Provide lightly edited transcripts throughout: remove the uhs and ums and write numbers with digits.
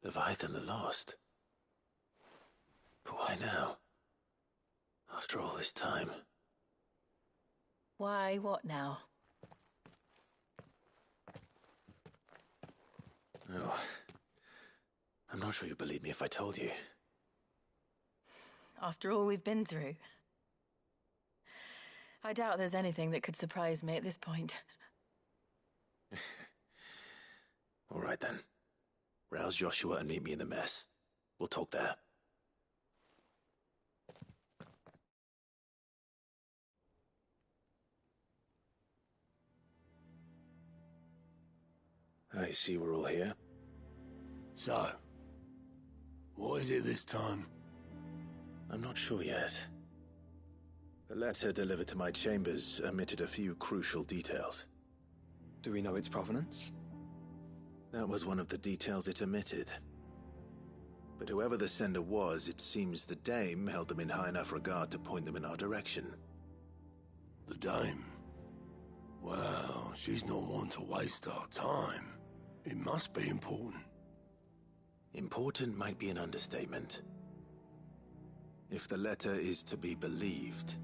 Leviathan the Lost. But why now? After all this time. Why, what now? Oh. I'm not sure you'd believe me if I told you. After all we've been through. I doubt there's anything that could surprise me at this point. All right then. Rouse Joshua and meet me in the mess. We'll talk there. I see we're all here. So, what is it this time? I'm not sure yet. The letter delivered to my chambers omitted a few crucial details. Do we know its provenance? That was one of the details it omitted. But whoever the sender was, it seems the Dame held them in high enough regard to point them in our direction. The Dame? Well, she's not one to waste our time. It must be important. Important might be an understatement. If the letter is to be believed,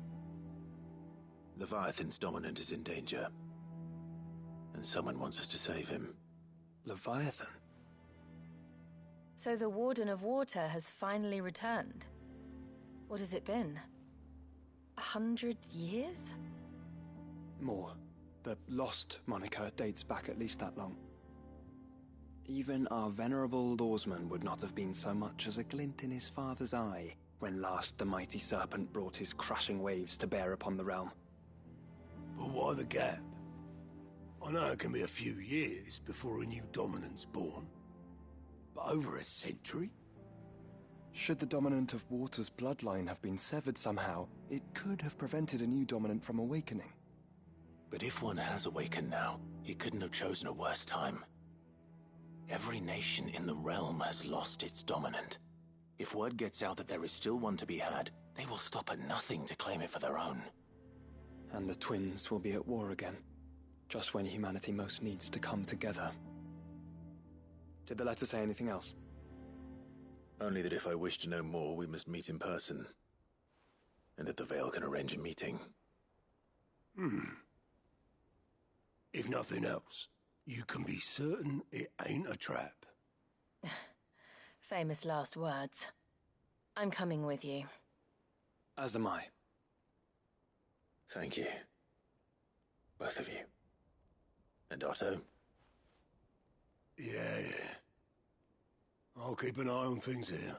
Leviathan's dominant is in danger. And someone wants us to save him. Leviathan? So the Warden of Water has finally returned. What has it been? 100 years? More. The Lost moniker dates back at least that long. Even our venerable lawsman would not have been so much as a glint in his father's eye when last the mighty serpent brought his crashing waves to bear upon the realm. But why the gap? I know it can be a few years before a new dominant's born. But over a century? Should the dominant of Water's bloodline have been severed somehow, it could have prevented a new dominant from awakening. But if one has awakened now, he couldn't have chosen a worse time. Every nation in the realm has lost its dominant. If word gets out that there is still one to be had, they will stop at nothing to claim it for their own. And the twins will be at war again, just when humanity most needs to come together. Did the letter say anything else? Only that if I wish to know more, we must meet in person. And that the Veil can arrange a meeting. If nothing else, you can be certain it ain't a trap. Famous last words. I'm coming with you. As am I. Thank you. Both of you. And Otto? Yeah. I'll keep an eye on things here.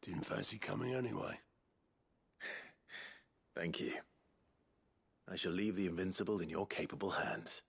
Didn't fancy coming anyway. Thank you. I shall leave the Invincible in your capable hands.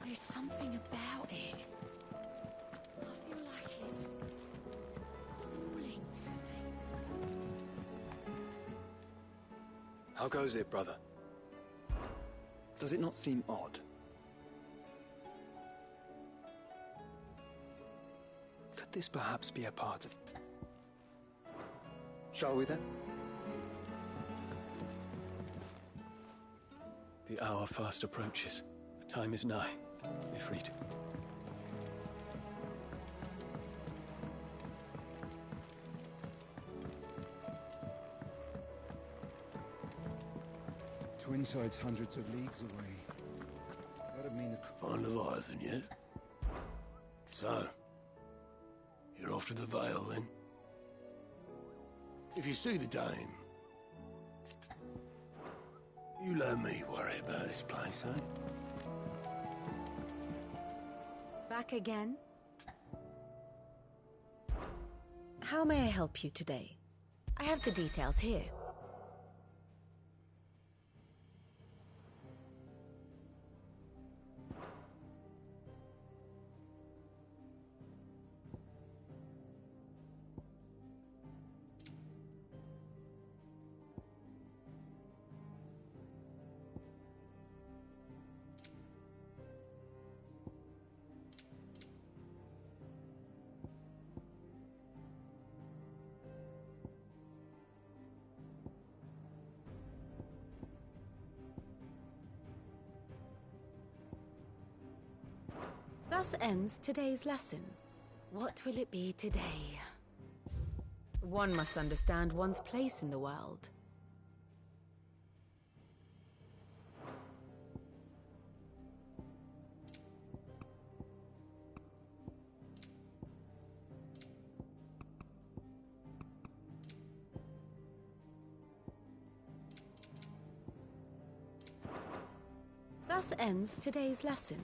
There's something about it. I feel like it's calling to me. How goes it, brother? Does it not seem odd? Could this perhaps be a part of... Shall we then? The hour fast approaches. The time is nigh. Ifrit. Twinside's hundreds of leagues away. That'd mean the... Find Leviathan yet? So, you're off to the Vale then? If you see the Dame, you let me worry about this place, eh? Back again? How may I help you today? I have the details here. Thus ends today's lesson. What will it be today? One must understand one's place in the world. Thus ends today's lesson.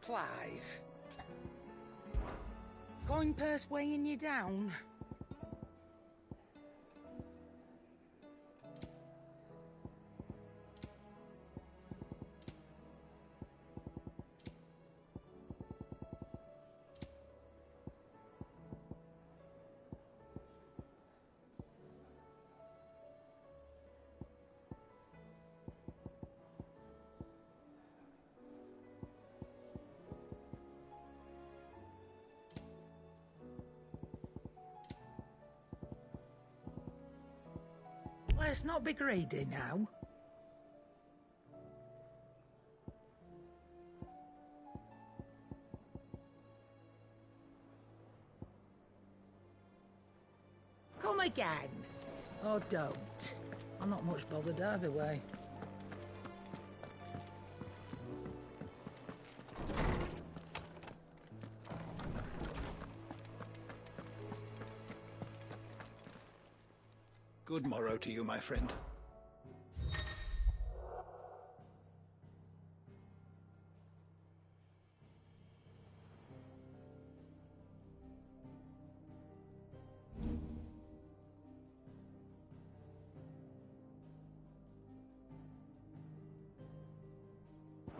Clive. Coin purse weighing you down? Let's not be greedy now. Come again. Or don't. I'm not much bothered either way. Good morrow to you, my friend.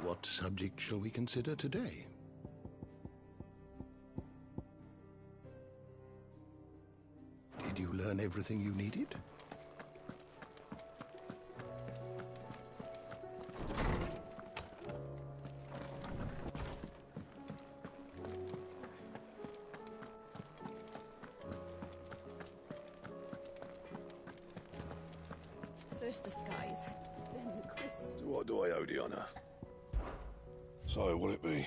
What subject shall we consider today? Did you learn everything you needed? First the skies, then the crystal. To what do I owe the honor? So, will it be?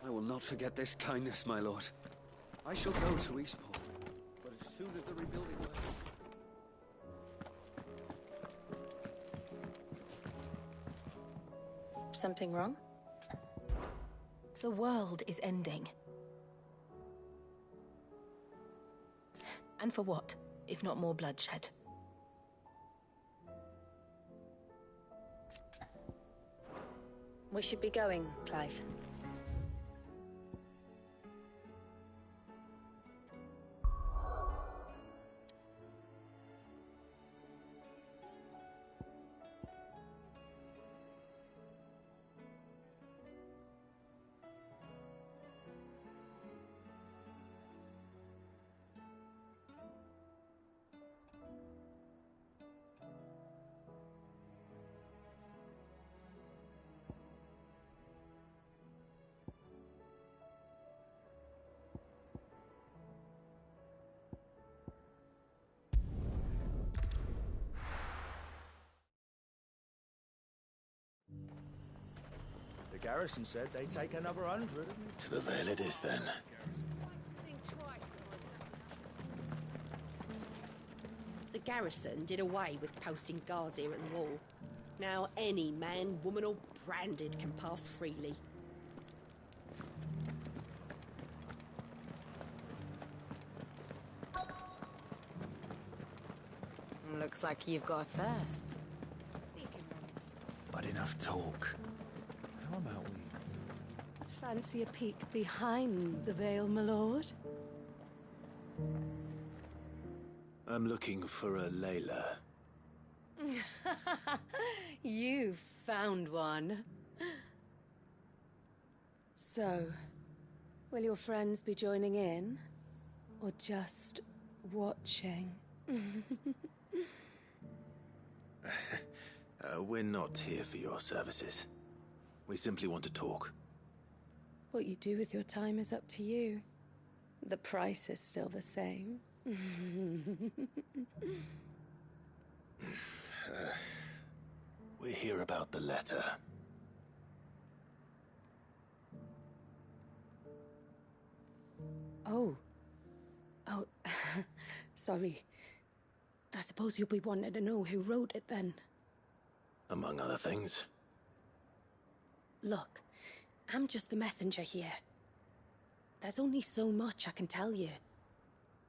I will not forget this kindness, my lord. I shall go to Eastport, but as soon as the rebuilding work... Something wrong? The world is ending. And for what, if not more bloodshed? We should be going, Clive. The garrison said they'd take another 100. To the Vale it is, then. The garrison did away with posting guards here at the wall. Now any man, woman or branded can pass freely. Looks like you've got a thirst. But enough talk. How about we... Fancy a peek behind the veil, my lord? I'm looking for a Layla. You found one. So, will your friends be joining in? Or just watching? We're not here for your services. We simply want to talk. What you do with your time is up to you. The price is still the same. We're here about the letter. Oh. Oh, sorry. I suppose you'll be wanting to know who wrote it then. Among other things. Look, I'm just the messenger here. There's only so much I can tell you.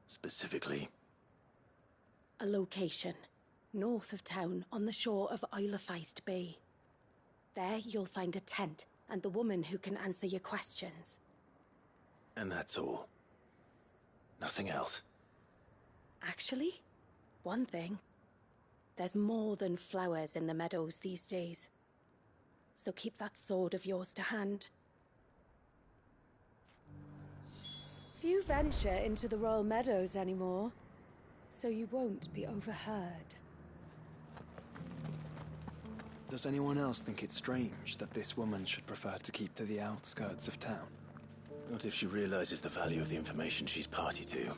Specifically? A location, north of town, on the shore of Isle of Feist Bay. There you'll find a tent, and the woman who can answer your questions. And that's all? Nothing else? Actually, one thing. There's more than flowers in the meadows these days. So keep that sword of yours to hand. Few venture into the Royal Meadows anymore, so you won't be overheard. Does anyone else think it's strange that this woman should prefer to keep to the outskirts of town? Not if she realizes the value of the information she's party to.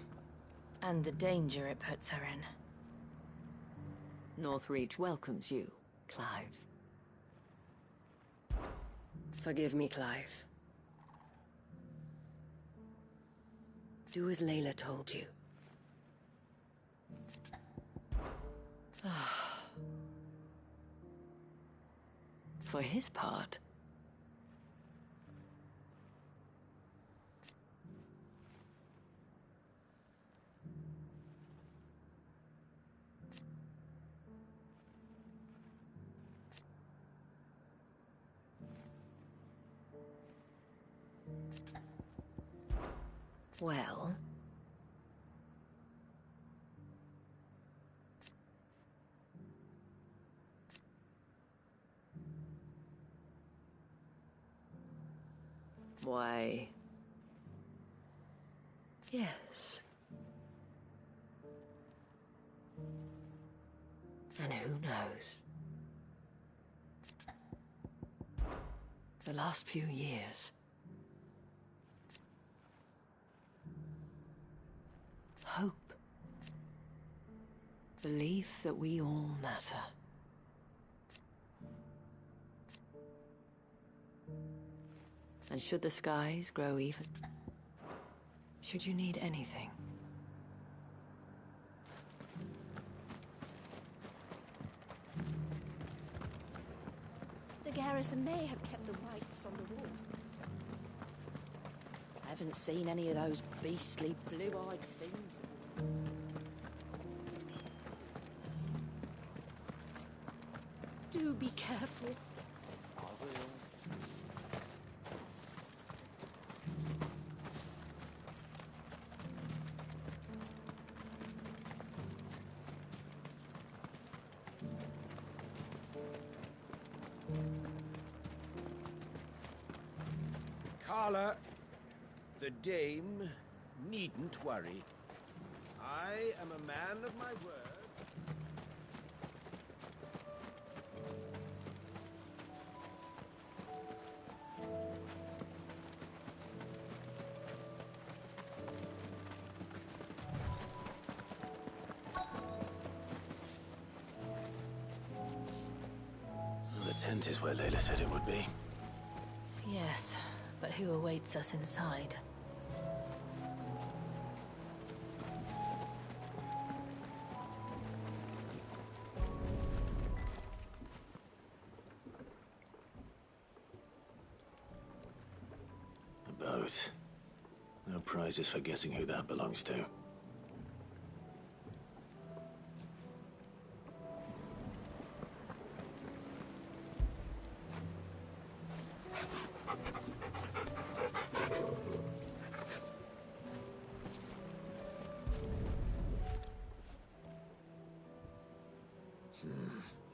And the danger it puts her in. Northreach welcomes you, Clive. Forgive me, Clive. Do as Layla told you. For his part, well, why, yes. And who knows? The last few years, hope, belief that we all matter. And should the skies grow even, should you need anything, The garrison may have kept the whites from the wolves. I haven't seen any of those beastly blue-eyed things. Do be careful. I will. Carla, the dame needn't worry. I am a man of my word. The tent is where Layla said it would be. Yes, but who awaits us inside? A boat. No prizes for guessing who that belongs to.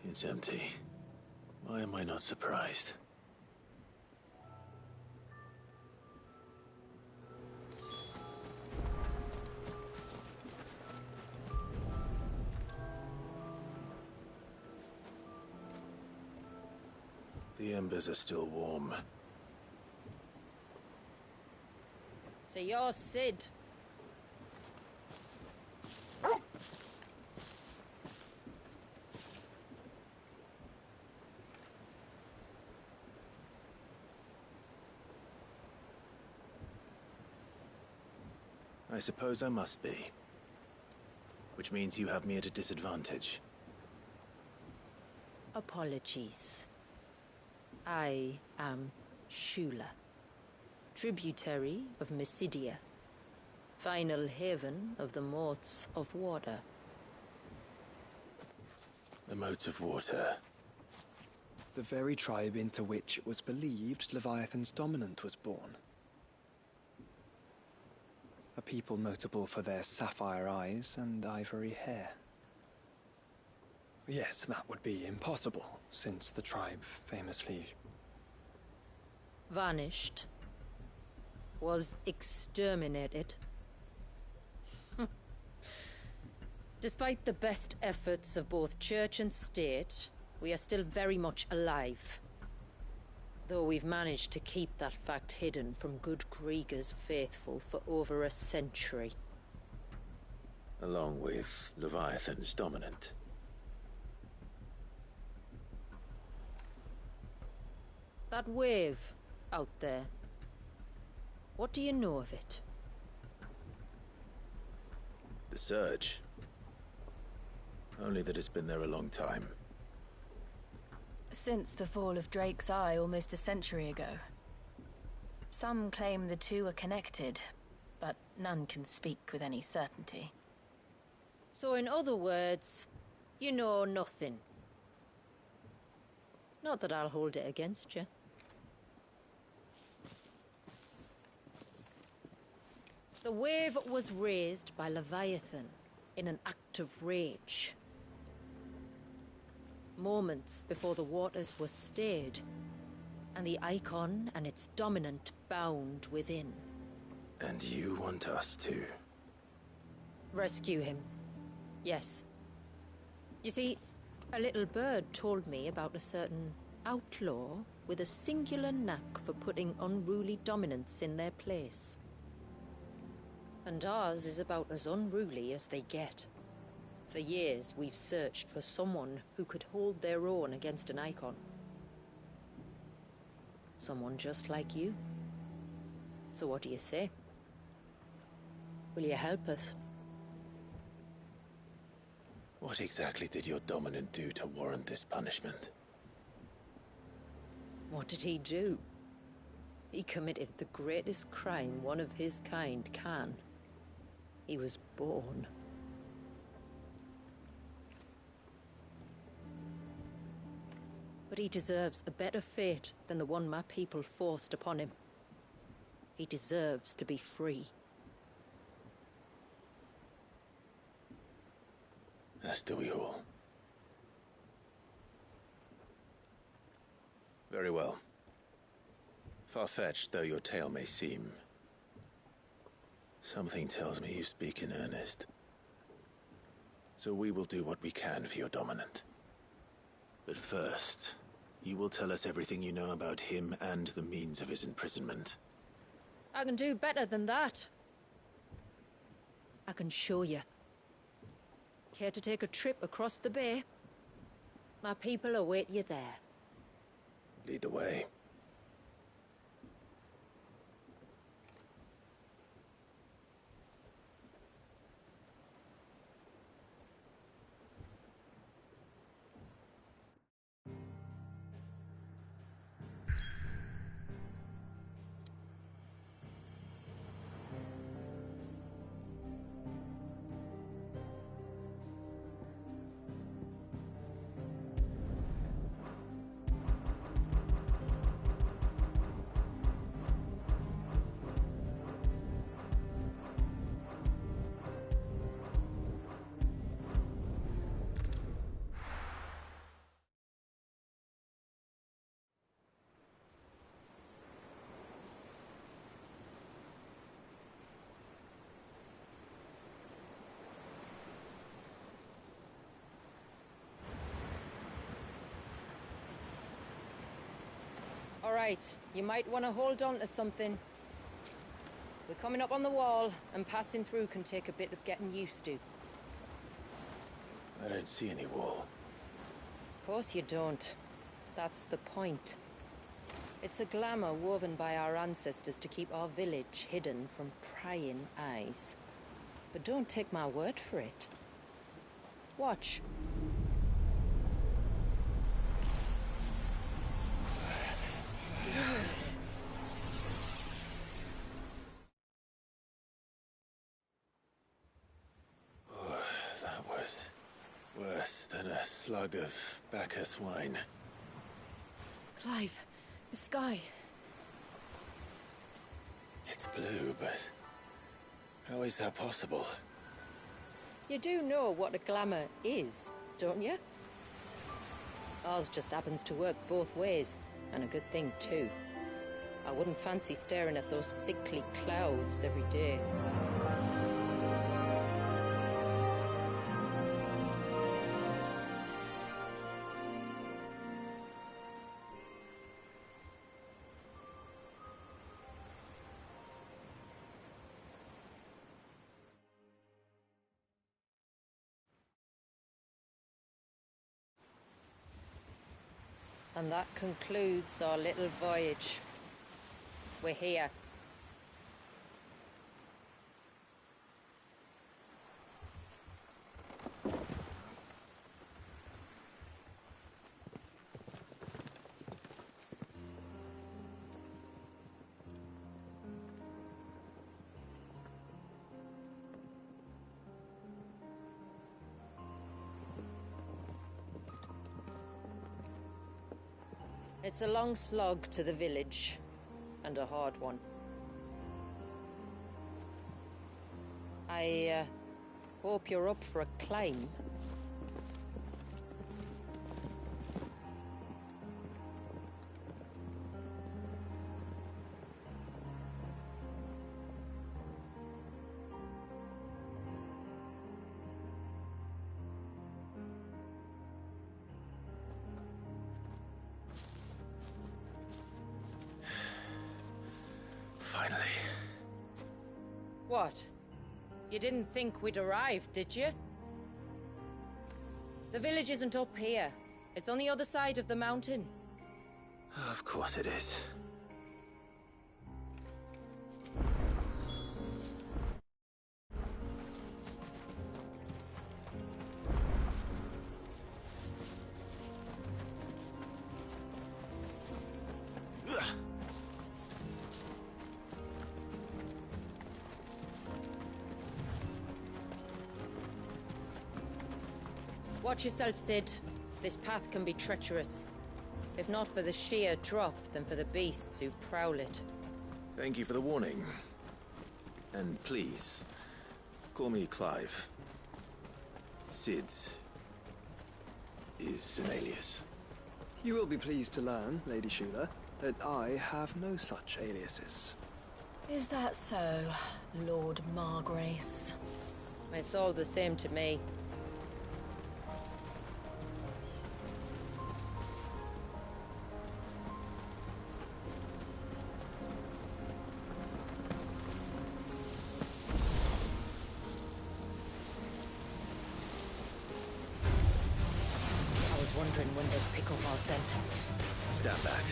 It's empty. Why am I not surprised? The embers are still warm. So you're Sid. I suppose I must be. Which means you have me at a disadvantage. Apologies. I am Shula, tributary of Mysidia, final haven of the Moats of Water. The Moats of Water. The very tribe into which it was believed Leviathan's dominant was born. A people notable for their sapphire eyes and ivory hair. Yes, that would be impossible, since the tribe famously... vanished. Was exterminated. Despite the best efforts of both church and state, we are still very much alive. Though we've managed to keep that fact hidden from good Grieger's faithful for over a century. Along with Leviathan's dominant. That wave out there. What do you know of it? The Surge. Only that it's been there a long time. Since the fall of Drake's Eye almost a century ago. Some claim the two are connected, but none can speak with any certainty. So in other words, you know nothing. Not that I'll hold it against you. The wave was raised by Leviathan in an act of rage. Moments before the waters were stayed, and the Icon and its dominant bound within. And you want us to... rescue him. Yes. You see, a little bird told me about a certain outlaw with a singular knack for putting unruly dominants in their place. And ours is about as unruly as they get. For years, we've searched for someone who could hold their own against an Icon. Someone just like you. So what do you say? Will you help us? What exactly did your dominant do to warrant this punishment? What did he do? He committed the greatest crime one of his kind can. He was born. But he deserves a better fate than the one my people forced upon him. He deserves to be free. As do we all. Very well. Far-fetched though your tale may seem, something tells me you speak in earnest. So we will do what we can for your dominant. But first, you will tell us everything you know about him and the means of his imprisonment. I can do better than that. I can show you. Care to take a trip across the bay? My people await you there. Lead the way. right. You might want to hold on to something. We're coming up on the wall, and passing through can take a bit of getting used to. I don't see any wall. Of course you don't. That's the point. It's a glamour woven by our ancestors to keep our village hidden from prying eyes. But don't take my word for it. Watch. That was worse than a slug of Bacchus wine. Clive, the sky. It's blue, but how is that possible? You do know what a glamour is, don't you? Ours just happens to work both ways, and a good thing too. I wouldn't fancy staring at those sickly clouds every day. And that concludes our little voyage. We're here. It's a long slog to the village, and a hard one. I hope you're up for a climb. Finally. What? You didn't think we'd arrived, did you? The village isn't up here. It's on the other side of the mountain. Of course it is. Watch yourself, Sid. This path can be treacherous. If not for the sheer drop, then for the beasts who prowl it. Thank you for the warning. And please, call me Clive. Sid is an alias. You will be pleased to learn, Lady Shula, that I have no such aliases. Is that so, Lord Margrace? It's all the same to me. When they pick up our scent. Stand back.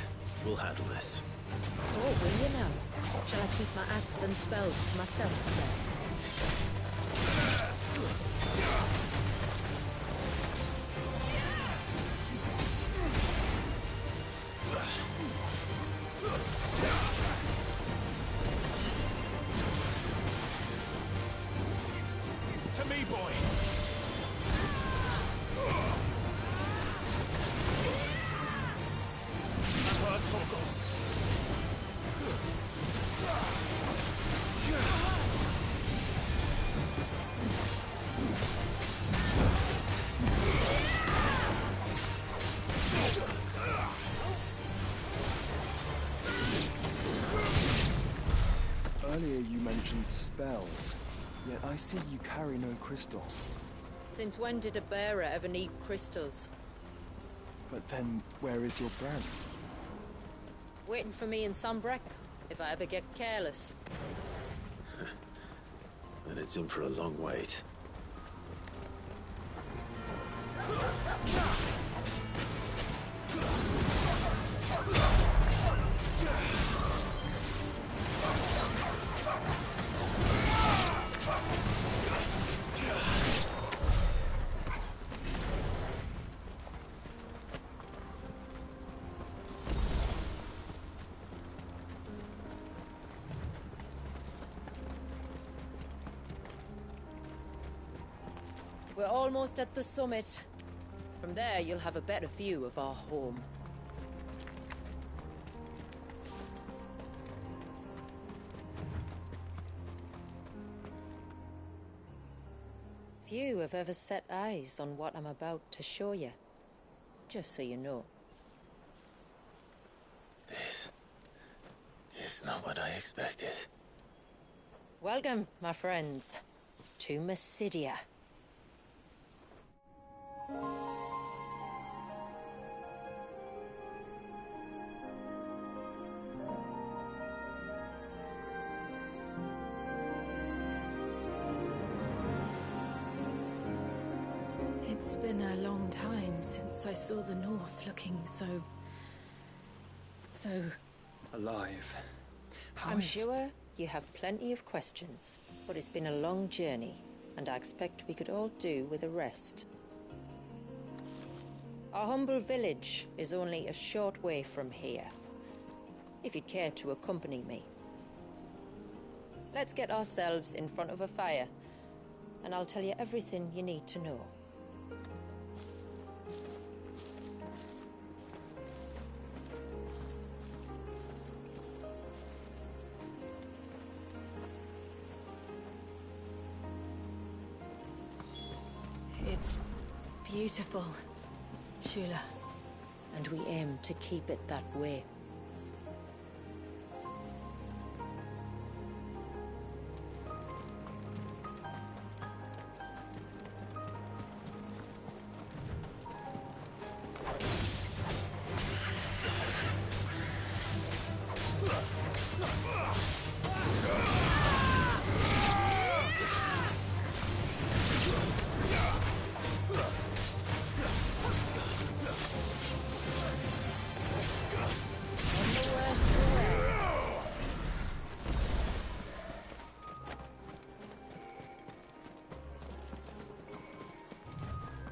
We'll handle this. Oh, will you now? Shall I keep my axe and spells to myself To me, boy! Earlier you mentioned spells, yet I see you carry no crystals. Since when did a bearer ever need crystals? But then, where is your brand? Waiting for me in Sunbreck, if I ever get careless. Then it's in for a long wait. We're almost at the summit. From there, you'll have a better view of our home. Few have ever set eyes on what I'm about to show you. Just so you know. This is not what I expected. Welcome, my friends, to Mysidia. It's been a long time since I saw the North looking so alive. I'm sure you have plenty of questions, but it's been a long journey, and I expect we could all do with a rest. Our humble village is only a short way from here, if you'd care to accompany me. Let's get ourselves in front of a fire, and I'll tell you everything you need to know. It's beautiful, Shula. And we aim to keep it that way.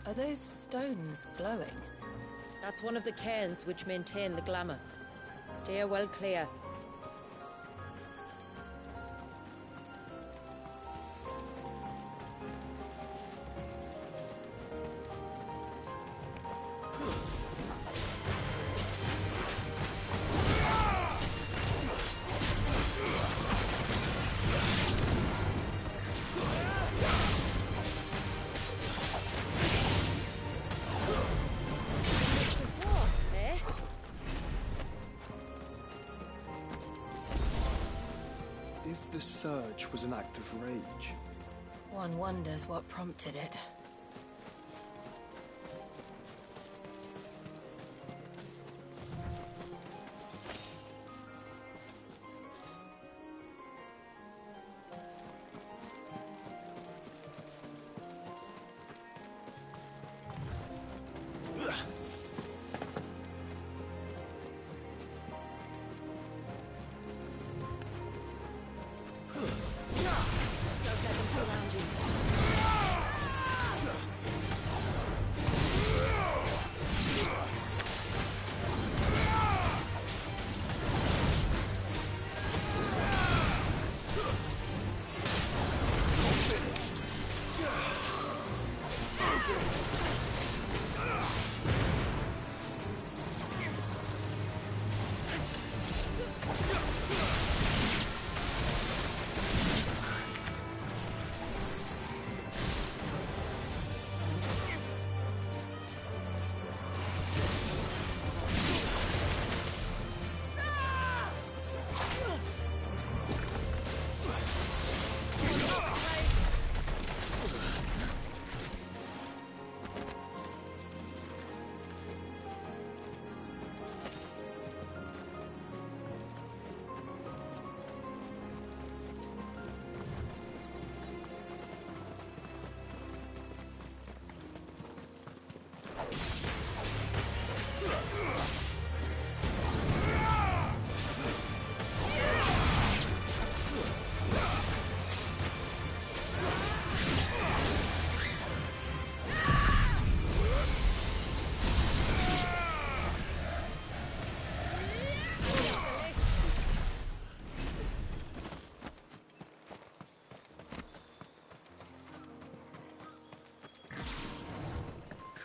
Are those stones glowing? That's one of the cairns which maintain the glamour. Steer well clear. If the surge was an act of rage, One wonders what prompted it.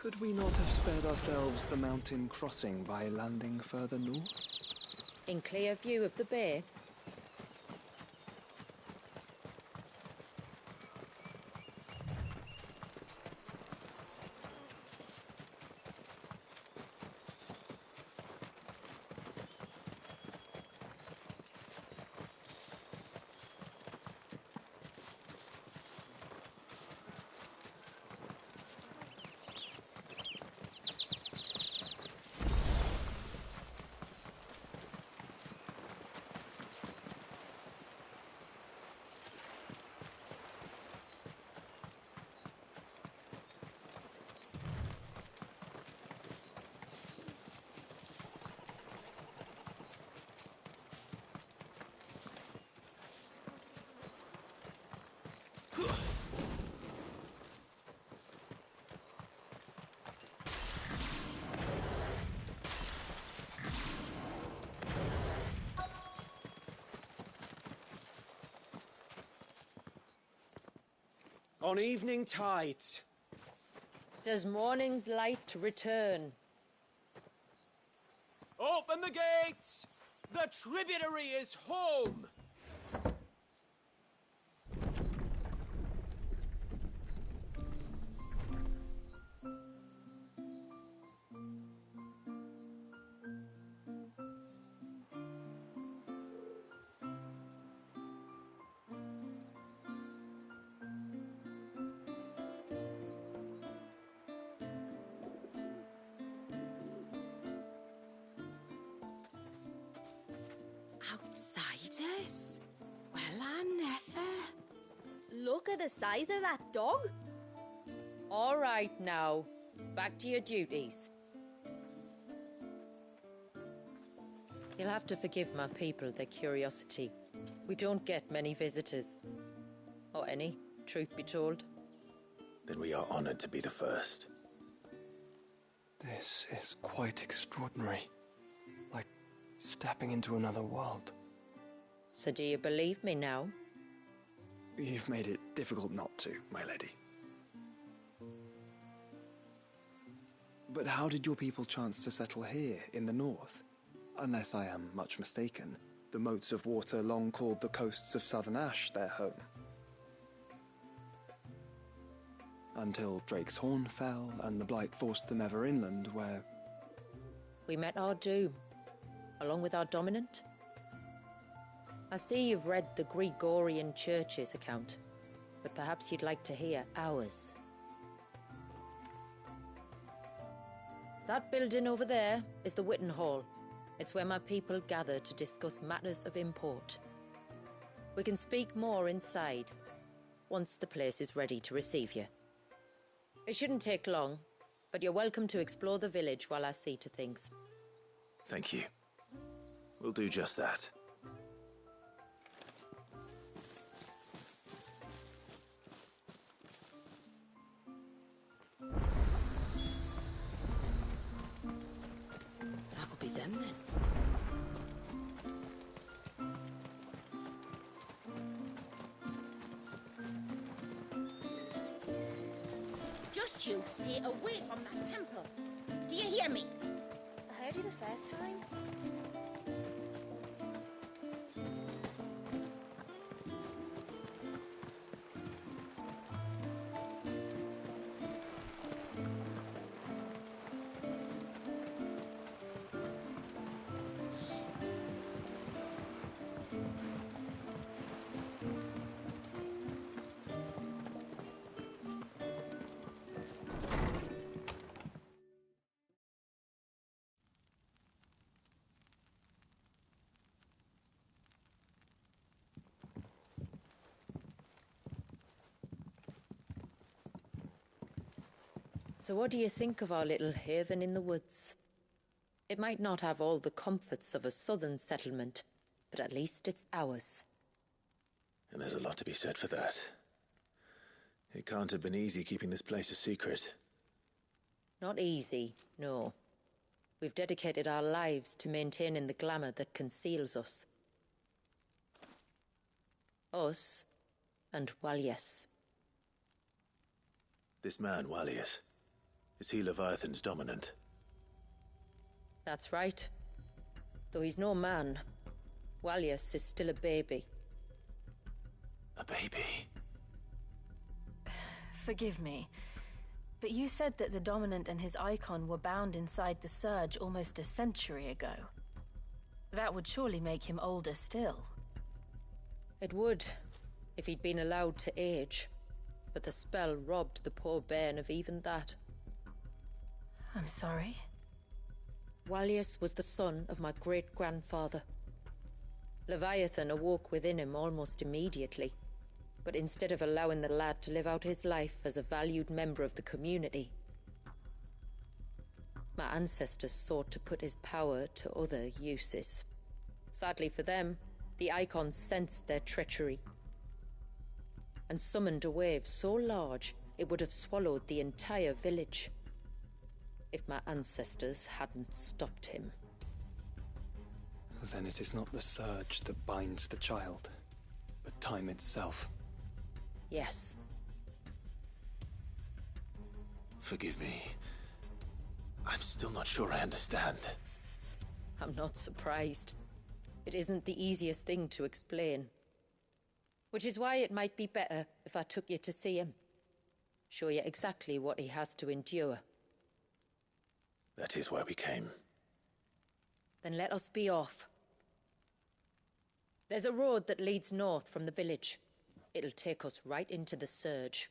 Could we not have spared ourselves the mountain crossing by landing further north? In clear view of the bay? On evening tides. Does morning's light return? Open the gates! The tributary is home! Outsiders? Well, I never. Look at the size of that dog. All right now, back to your duties. You'll have to forgive my people their curiosity. We don't get many visitors. Or any, truth be told. Then we are honored to be the first. This is quite extraordinary. Like stepping into another world. So do you believe me now? You've made it difficult not to, my lady. But how did your people chance to settle here in the north? Unless I am much mistaken, the moats of water long called the coasts of Southern Ash their home. Until Drake's Horn fell and the Blight forced them ever inland, where... We met our doom, along with our dominant. I see you've read the Gregorian Church's account, but perhaps you'd like to hear ours. That building over there is the Witten Hall. It's where my people gather to discuss matters of import. We can speak more inside, once the place is ready to receive you. It shouldn't take long, but you're welcome to explore the village while I see to things. Thank you. We'll do just that. That'll be them then. Just you stay away from that temple. Do you hear me? I heard you the first time. So what do you think of our little haven in the woods? It might not have all the comforts of a southern settlement, but at least it's ours. And there's a lot to be said for that. It can't have been easy keeping this place a secret. Not easy, no. We've dedicated our lives to maintaining the glamour that conceals us. Us and Walias. This man, Walias, Is he Leviathan's dominant? That's right. Though he's no man, Walius is still a baby. A baby? Forgive me, but you said that the Dominant and his icon were bound inside the Surge almost a century ago. That would surely make him older still. It would, if he'd been allowed to age. But the spell robbed the poor bairn of even that. I'm sorry? Walius was the son of my great-grandfather. Leviathan awoke within him almost immediately. But instead of allowing the lad to live out his life as a valued member of the community, my ancestors sought to put his power to other uses. Sadly for them, the Icons sensed their treachery and summoned a wave so large it would have swallowed the entire village if my ancestors hadn't stopped him. Then it is not the Surge that binds the child, but time itself. Yes. Forgive me. I'm still not sure I understand. I'm not surprised. It isn't the easiest thing to explain. Which is why it might be better if I took you to see him. Show you exactly what he has to endure. That is why we came. Then let us be off. There's a road that leads north from the village. It'll take us right into the Surge.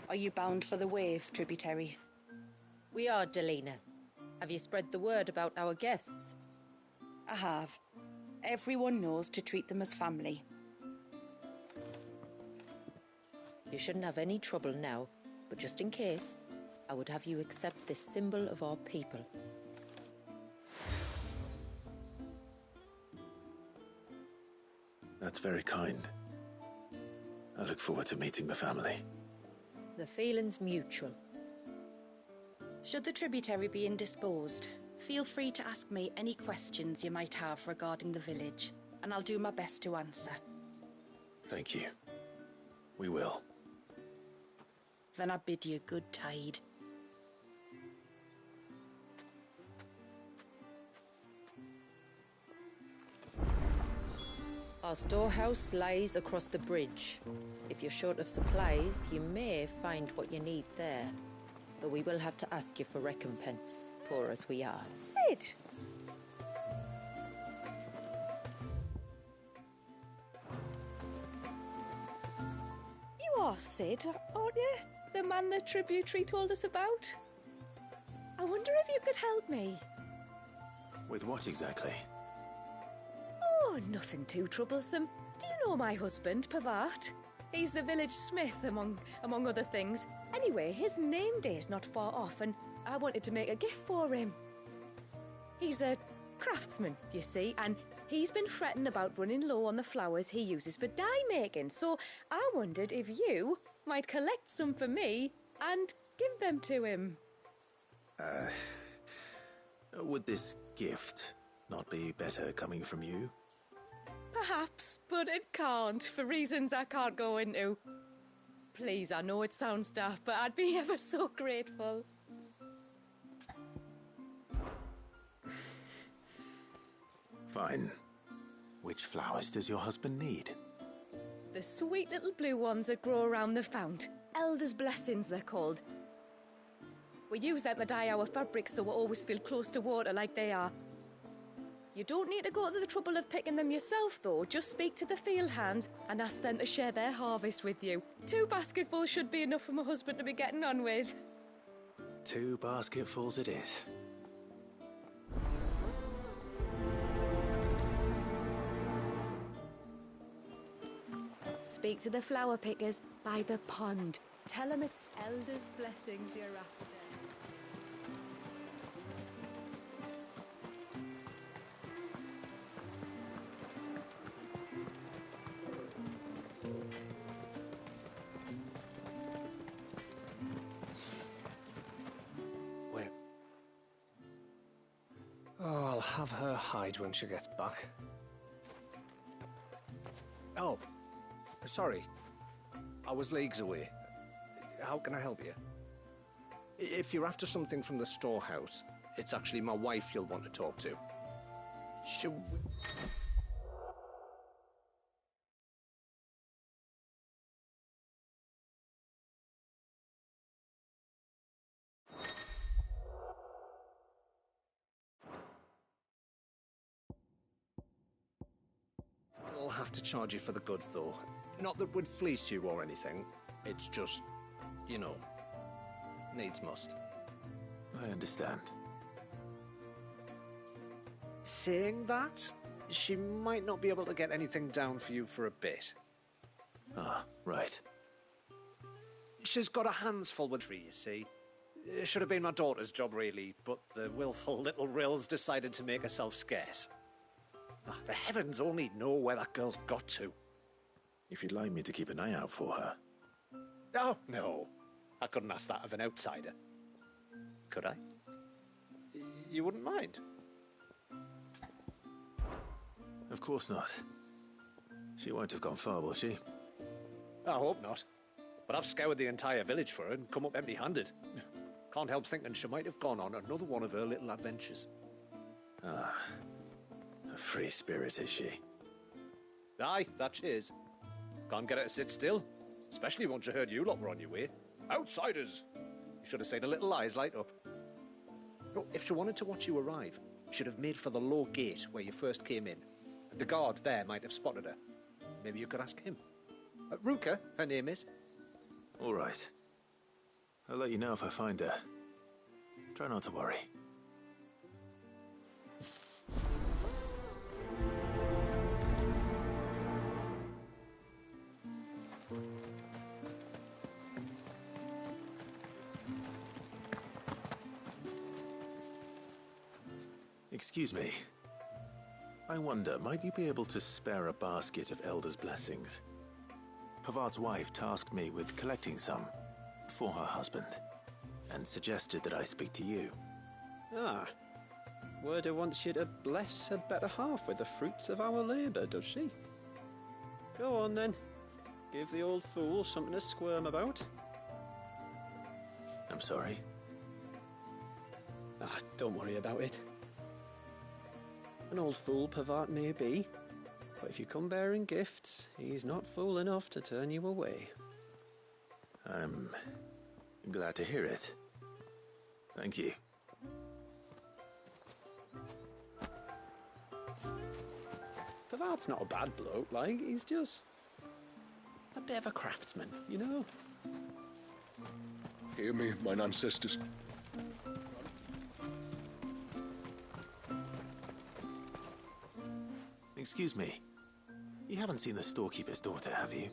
Are you bound for the Wave, Tributary? We are, Delina. Have you spread the word about our guests? I have. Everyone knows to treat them as family. You shouldn't have any trouble now, but just in case, I would have you accept this symbol of our people. That's very kind. I look forward to meeting the family. The feeling's mutual. Should the Tributary be indisposed, feel free to ask me any questions you might have regarding the village, and I'll do my best to answer. Thank you. We will. Then I bid you good tide. Our storehouse lies across the bridge. If you're short of supplies, you may find what you need there. But we will have to ask you for recompense, poor as we are. Sid! You are Sid, aren't you? The man the Tributary told us about? I wonder if you could help me. With what exactly? Oh, nothing too troublesome. Do you know my husband, Pavat? He's the village smith, among other things. Anyway, his name day's not far off, and I wanted to make a gift for him. He's a craftsman, you see, and he's been fretting about running low on the flowers he uses for dye making, so I wondered if you might collect some for me and give them to him. Would this gift not be better coming from you? Perhaps, but it can't, for reasons I can't go into. Please, I know it sounds daft, but I'd be ever so grateful. Fine. Which flowers does your husband need? The sweet little blue ones that grow around the fount. Elder's blessings, they're called. We use them to dye our fabrics so we always feel close to water like they are. You don't need to go to the trouble of picking them yourself, though. Just speak to the field hands and ask them to share their harvest with you. 2 basketfuls should be enough for my husband to be getting on with. 2 basketfuls it is. Speak to the flower pickers by the pond. Tell them it's Elder's blessings you're after. have her hide when she gets back. Oh, sorry. I was leagues away. How can I help you? If you're after something from the storehouse, it's actually my wife you'll want to talk to. Should we... I'll have to charge you for the goods, though. Not that we'd fleece you or anything. It's just, you know, needs must. I understand. Saying that, she might not be able to get anything down for you for a bit. Ah, right. She's got her hands full with tree, you see. It should have been my daughter's job, really, but the willful little Rills decided to make herself scarce. The heavens only know where that girl's got to. If you'd like me to keep an eye out for her. Oh, no. I couldn't ask that of an outsider. Could I? You wouldn't mind? Of course not. She won't have gone far, will she? I hope not. But I've scoured the entire village for her and come up empty-handed. Can't help thinking she might have gone on another one of her little adventures. Ah. A free spirit, is she? Aye, that she is. Can't get her to sit still. Especially once she heard you lot were on your way. Outsiders! You should have seen her little eyes light up. No, if she wanted to watch you arrive, she'd have made for the low gate where you first came in. The guard there might have spotted her. Maybe you could ask him. Ruka, her name is. All right. I'll let you know if I find her. Try not to worry. Excuse me. I wonder, might you be able to spare a basket of Elder's blessings? Pavard's wife tasked me with collecting some for her husband, and suggested that I speak to you. Ah. Werda wants you to bless her better half with the fruits of our labour, does she? Go on then. Give the old fool something to squirm about. I'm sorry. Ah, don't worry about it. An old fool Pavard may be, but if you come bearing gifts, he's not fool enough to turn you away. I'm glad to hear it. Thank you. Pavard's not a bad bloke, like, he's just a bit of a craftsman, you know? Hear me, mine ancestors. Excuse me. You haven't seen the storekeeper's daughter, have you?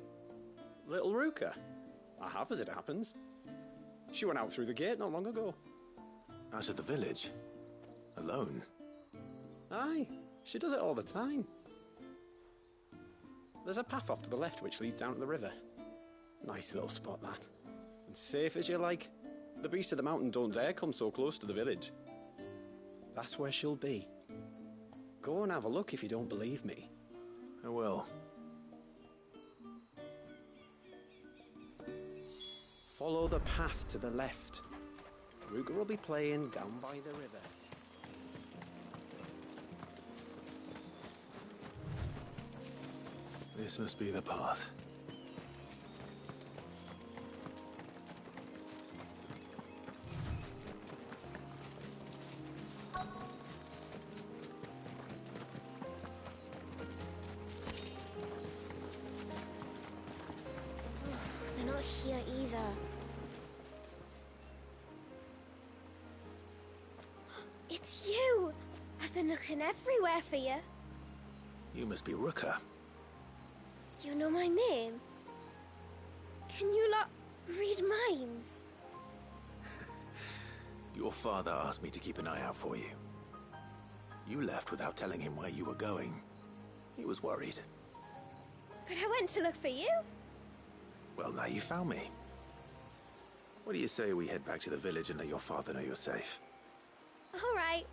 Little Ruka? I have, as it happens. She went out through the gate not long ago. Out of the village? Alone? Aye, she does it all the time. There's a path off to the left which leads down to the river. Nice little spot, that. And safe as you like. The beasts of the mountain don't dare come so close to the village. That's where she'll be. Go and have a look if you don't believe me. I will. Follow the path to the left. Ruka will be playing down by the river. This must be the path. They're not here either. It's you! I've been looking everywhere for you. You must be Ruka. You know my name? Can you lot read minds? Your father asked me to keep an eye out for you. You left without telling him where you were going. He was worried. But I went to look for you. Well, now you found me. What do you say we head back to the village and let your father know you're safe? All right.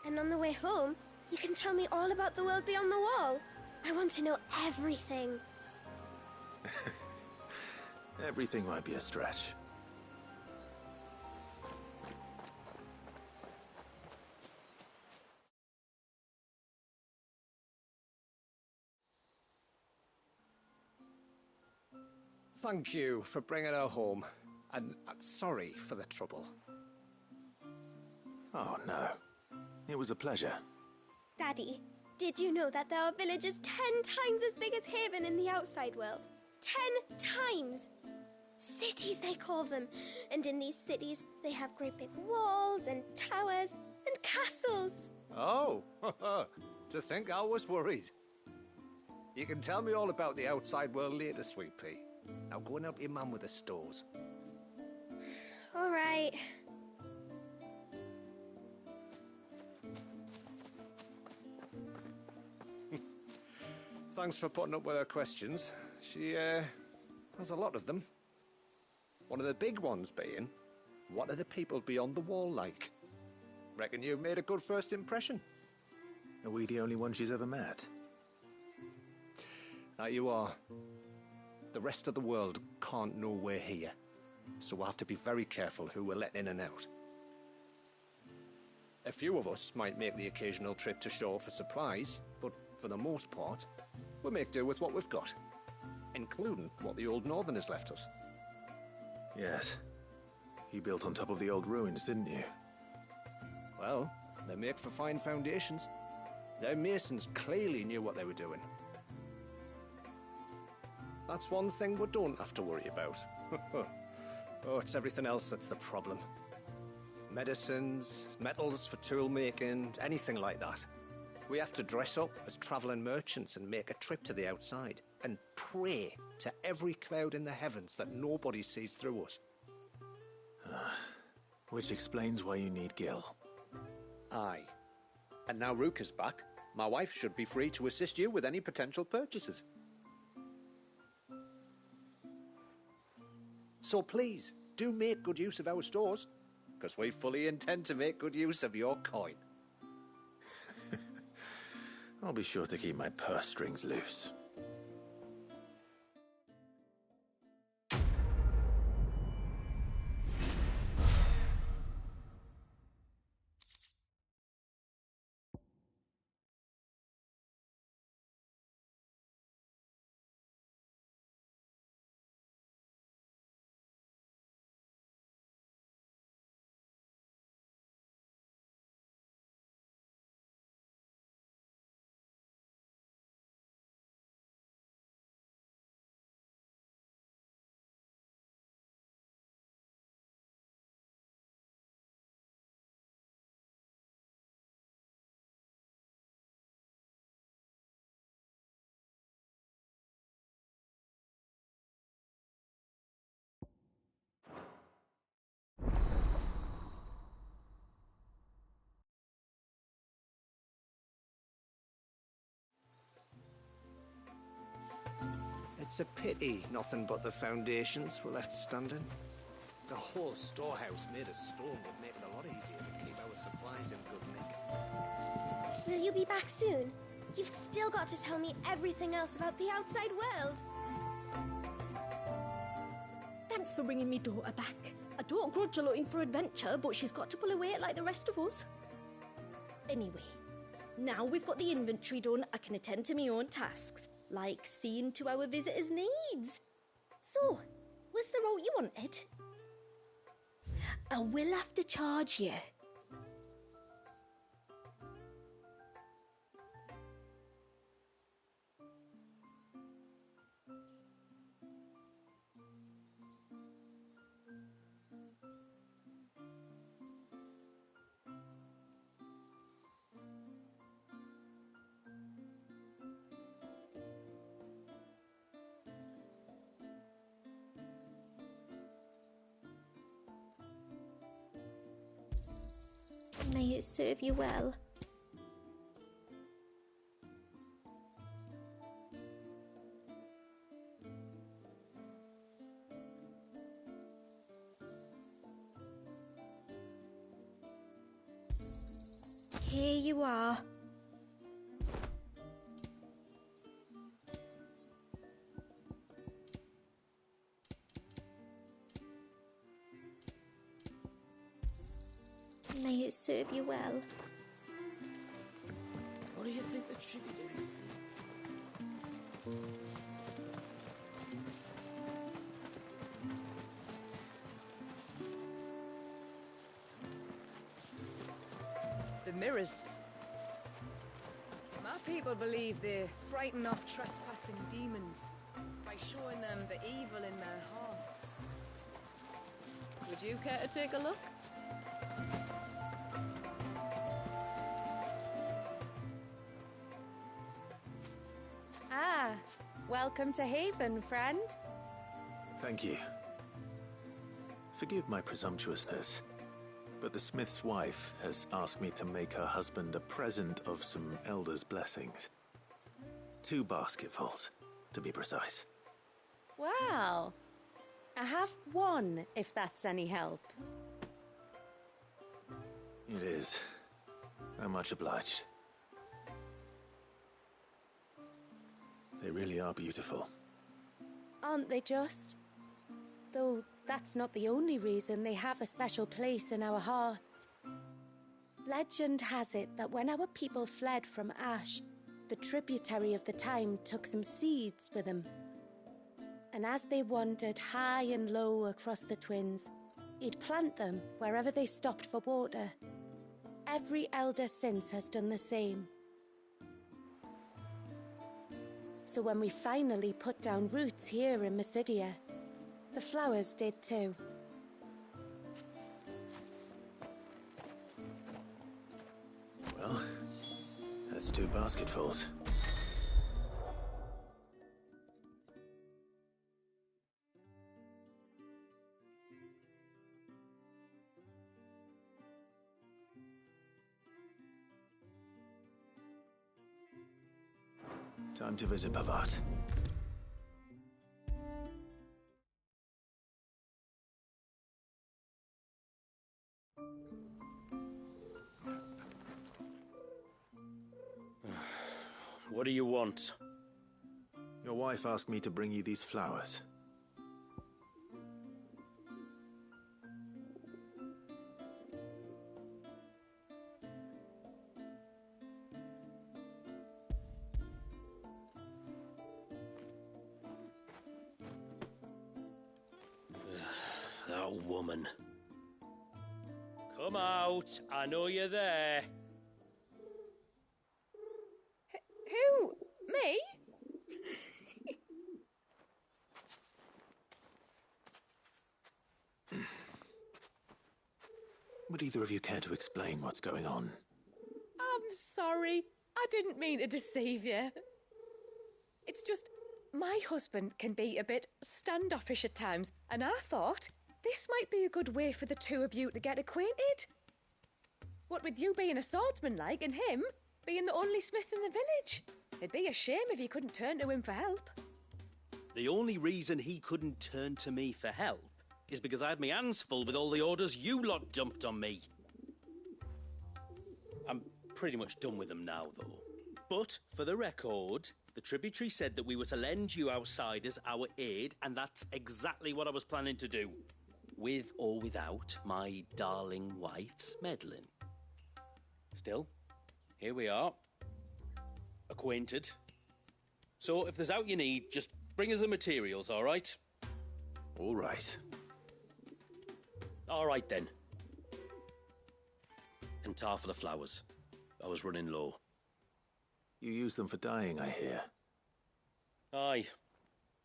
And on the way home, you can tell me all about the world beyond the wall. I want to know everything. Everything might be a stretch. Thank you for bringing her home. And sorry for the trouble. Oh, no. It was a pleasure. Daddy, did you know that there are villages 10 times as big as Haven in the outside world? 10 times! Cities, they call them. And in these cities, they have great big walls and towers and castles. Oh, to think I was worried. You can tell me all about the outside world later, Sweet Pea. Now go and help your mum with the stores. All right. Thanks for putting up with her questions. She, has a lot of them. One of the big ones being, what are the people beyond the wall like? Reckon you've made a good first impression. Are we the only one she's ever met? That you are. The rest of the world can't know we're here, so we'll have to be very careful who we're letting in and out. A few of us might make the occasional trip to shore for supplies, but for the most part, we'll make do with what we've got, including what the old Northerners left us. Yes. You built on top of the old ruins, didn't you? Well, they make for fine foundations. Their masons clearly knew what they were doing. That's one thing we don't have to worry about. Oh, it's everything else that's the problem. Medicines, metals for tool making, anything like that. We have to dress up as travelling merchants and make a trip to the outside and pray to every cloud in the heavens that nobody sees through us. Which explains why you need Gil. Aye. And now Rook is back, my wife should be free to assist you with any potential purchases. So please, do make good use of our stores, because we fully intend to make good use of your coin. I'll be sure to keep my purse strings loose. It's a pity nothing but the foundations were left standing. The whole storehouse made of stone would make it a lot easier to keep our supplies in good nick. Will you be back soon? You've still got to tell me everything else about the outside world. Thanks for bringing me daughter back. I don't grudge her looking for adventure, but she's got to pull her weight like the rest of us. Anyway, now we've got the inventory done, I can attend to my own tasks, like seeing to our visitors' needs. So, was the route you wanted? I will have to charge you. May it serve you well. Here you are. May it serve you well. What do you think the tributaries think? The mirrors. My people believe they frighten off trespassing demons by showing them the evil in their hearts. Would you care to take a look? Ah, welcome to Haven, friend. Thank you. Forgive my presumptuousness, but the smith's wife has asked me to make her husband a present of some elders' blessings. 2 basketfuls, to be precise. Well, I have one, if that's any help. It is. I'm much obliged. They really are beautiful. Aren't they just? Though that's not the only reason they have a special place in our hearts. Legend has it that when our people fled from Ash, the tributary of the time took some seeds with them. And as they wandered high and low across the Twins, he'd plant them wherever they stopped for water. Every elder since has done the same. So when we finally put down roots here in Mysidia, the flowers did too. Well, that's 2 basketfuls. Time to visit Pavat. What do you want? Your wife asked me to bring you these flowers. That woman. Come out. I know you're there. Who? Me? Would either of you care to explain what's going on? I'm sorry. I didn't mean to deceive you. It's just, my husband can be a bit standoffish at times, and I thought this might be a good way for the 2 of you to get acquainted. What with you being a swordsman like, and him being the only smith in the village. It'd be a shame if you couldn't turn to him for help. The only reason he couldn't turn to me for help is because I had my hands full with all the orders you lot dumped on me. I'm pretty much done with them now, though. But, for the record, the tributary said that we were to lend you outsiders our aid, and that's exactly what I was planning to do. With or without my darling wife's meddling. Still, here we are. Acquainted. So, if there's out you need, just bring us the materials, all right? All right. All right, then. And tar for the flowers. I was running low. You use them for dyeing, I hear. Aye.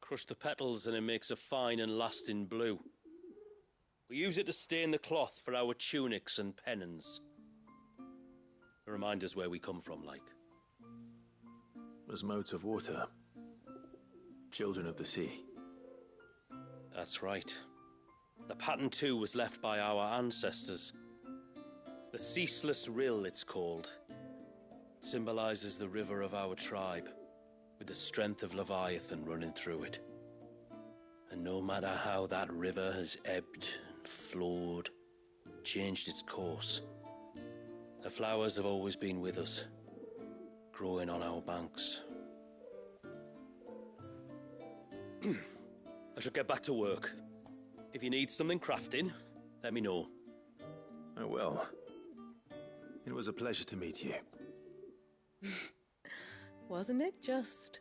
Crush the petals and it makes a fine and lasting blue. We use it to stain the cloth for our tunics and pennons. To remind us where we come from, like. As modes of water. Children of the sea. That's right. The pattern too was left by our ancestors. The Ceaseless Rill, it's called. It symbolizes the river of our tribe, with the strength of Leviathan running through it. And no matter how that river has ebbed and flowed, changed its course, The flowers have always been with us, growing on our banks. I should get back to work. If you need something crafting, let me know. I will. It was a pleasure to meet you. Wasn't it just?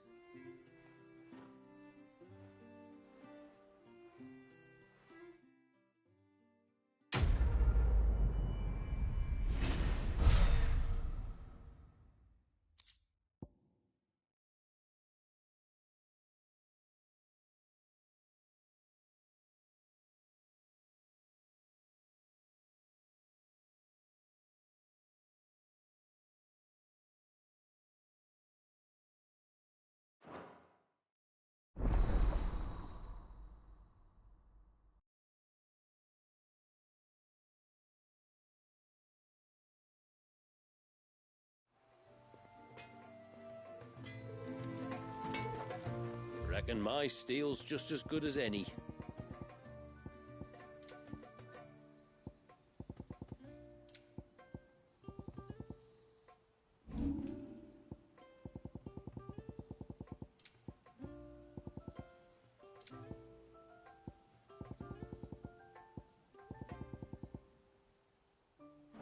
Reckon my steel's just as good as any.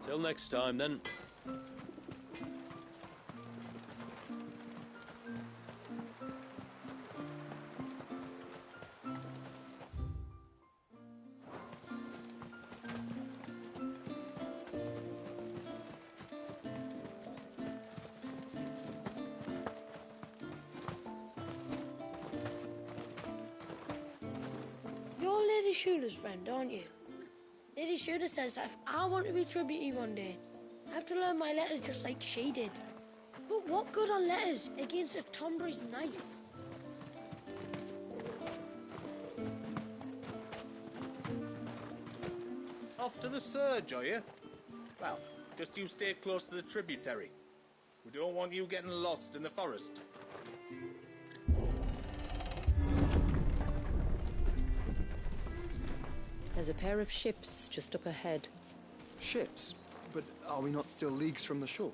Till next time, then. You're Lady Shula's friend, aren't you? Lady Shula says that if I want to be tributary one day, I have to learn my letters just like she did. But what good are letters against a Tonbridge knife? Off to the surge, are you? Well, just you stay close to the tributary. We don't want you getting lost in the forest. There's a pair of ships just up ahead. Ships? But are we not still leagues from the shore?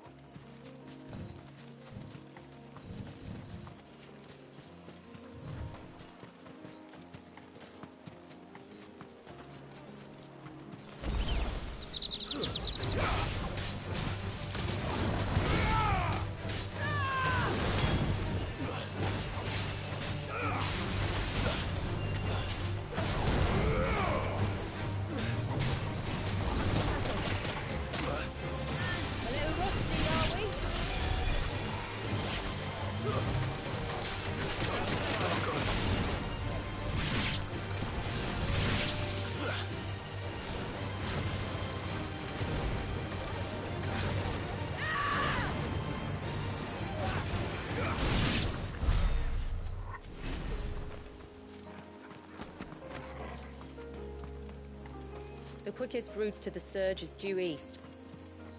The quickest route to the surge is due east,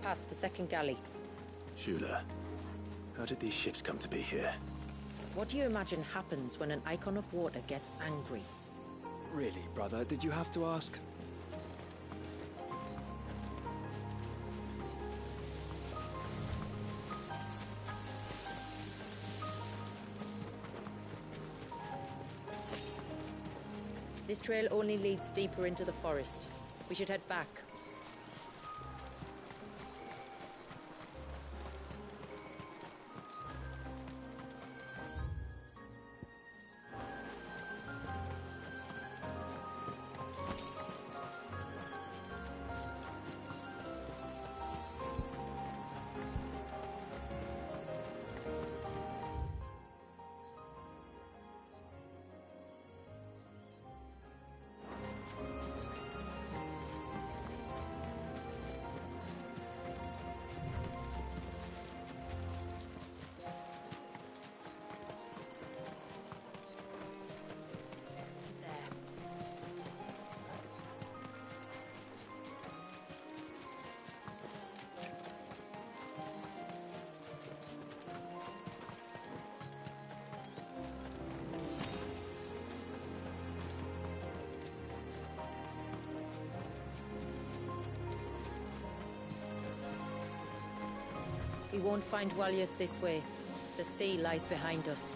past the second galley. Shula, how did these ships come to be here? What do you imagine happens when an icon of water gets angry? Really, brother, did you have to ask? This trail only leads deeper into the forest. We should head back. We won't find Walius this way. The sea lies behind us.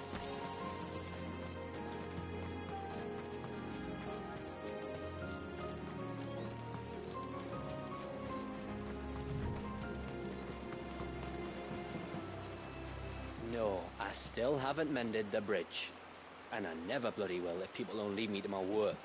No, I still haven't mended the bridge. And I never bloody will if people don't leave me to my work.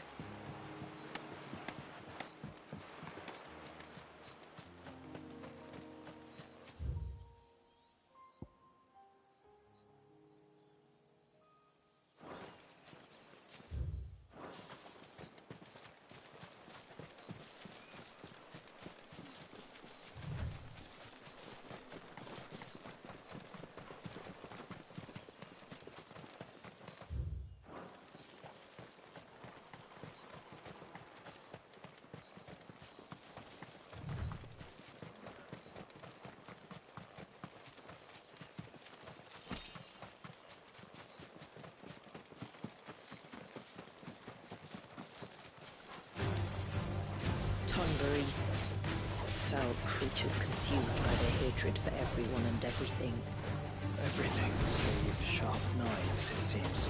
Tonberries. Foul creatures consumed by their hatred for everyone and everything. Everything save sharp knives, it seems.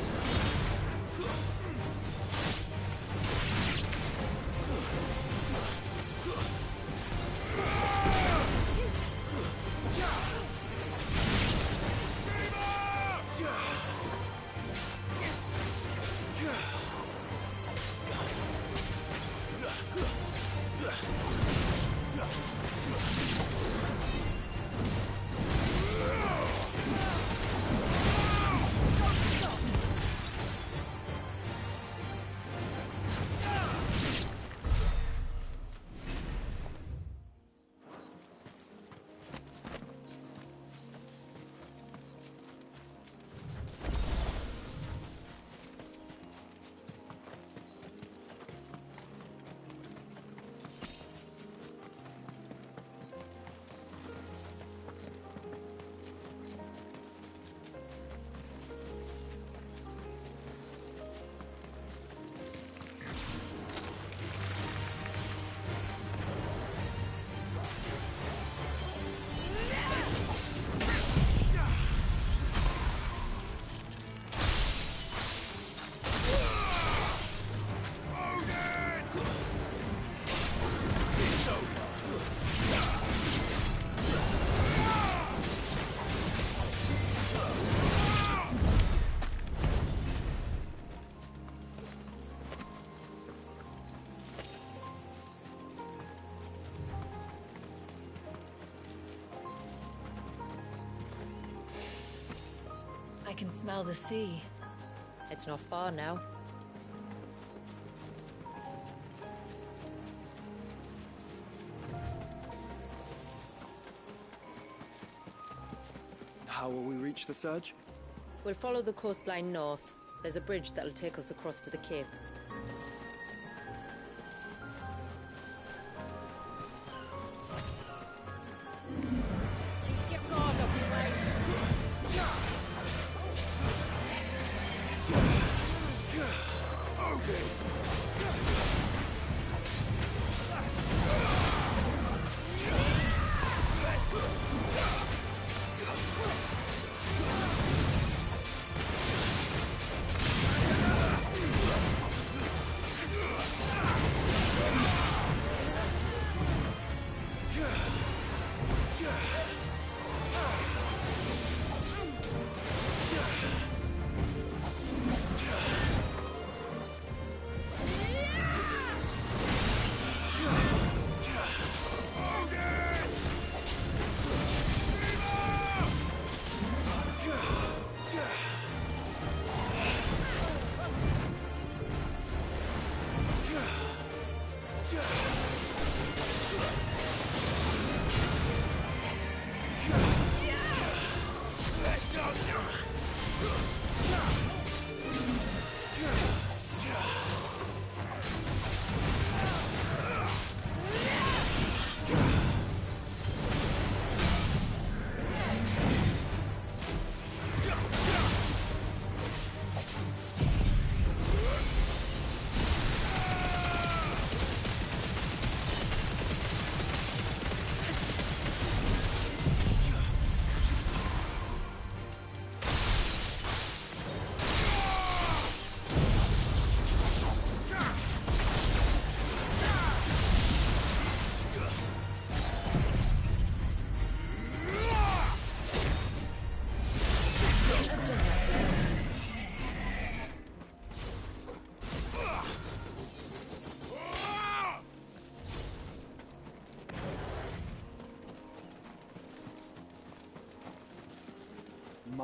I can smell the sea. It's not far now. How will we reach the surge? We'll follow the coastline north. There's a bridge that'll take us across to the cape. Keep your guard up, you mate.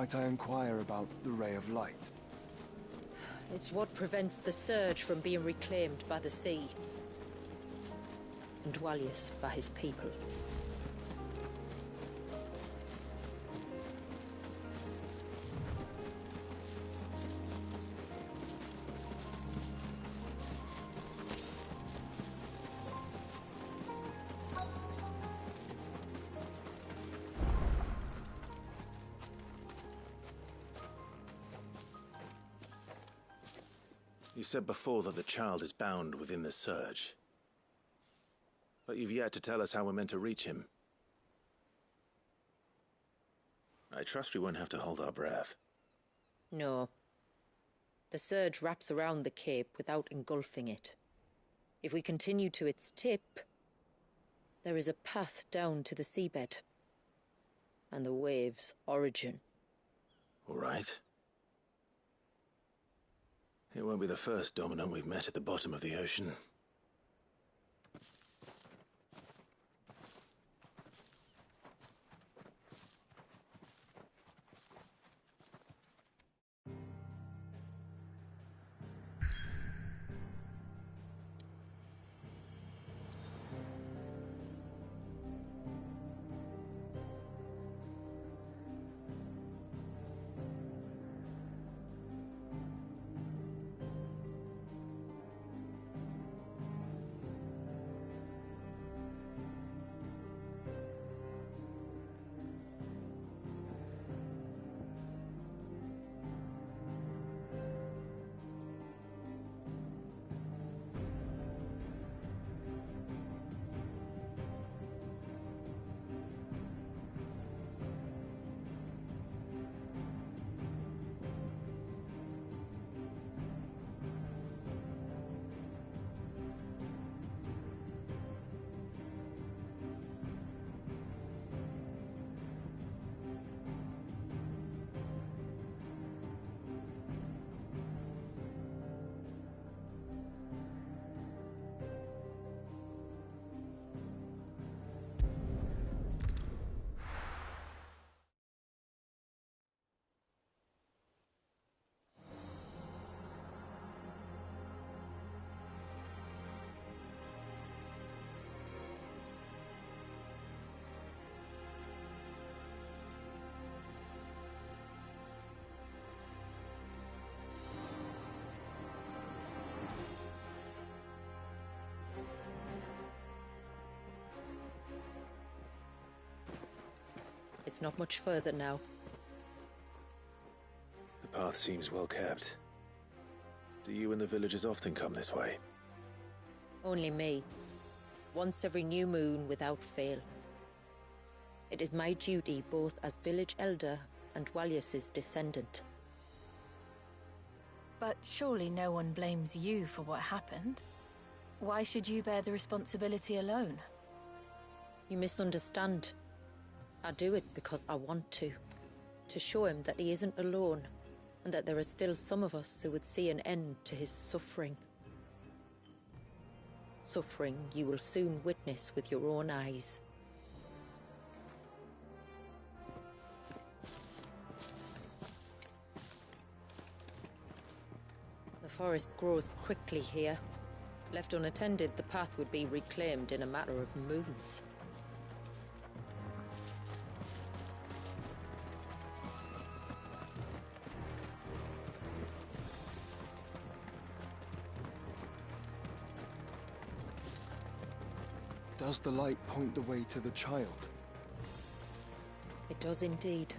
Might I inquire about the Ray of Light? It's what prevents the Surge from being reclaimed by the sea. And Dwalius by his people. You said before that the child is bound within the Surge. But you've yet to tell us how we're meant to reach him. I trust we won't have to hold our breath. No. The Surge wraps around the cape without engulfing it. If we continue to its tip, there is a path down to the seabed. And the wave's origin. All right. It won't be the first dominant we've met at the bottom of the ocean. It's not much further now. The path seems well kept. Do you and the villagers often come this way? Only me. Once every new moon without fail. It is my duty both as village elder and Dwalius's descendant. But surely no one blames you for what happened. Why should you bear the responsibility alone? You misunderstand. I do it because I want to show him that he isn't alone, and that there are still some of us who would see an end to his suffering. Suffering you will soon witness with your own eyes. The forest grows quickly here. Left unattended, the path would be reclaimed in a matter of moons. Does the light point the way to the child? It does indeed.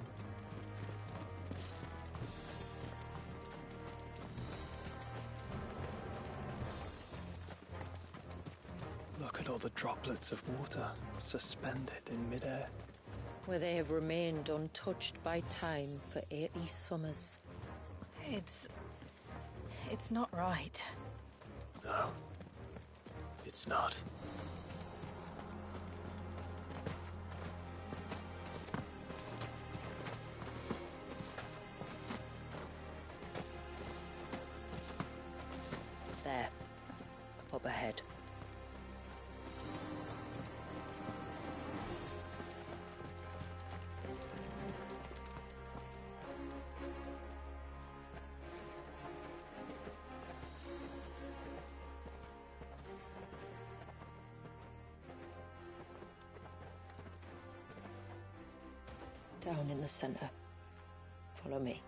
Look at all the droplets of water suspended in midair. Where they have remained untouched by time for 80 summers. It's not right. No. It's not. There. Up ahead. Down in the center. Follow me.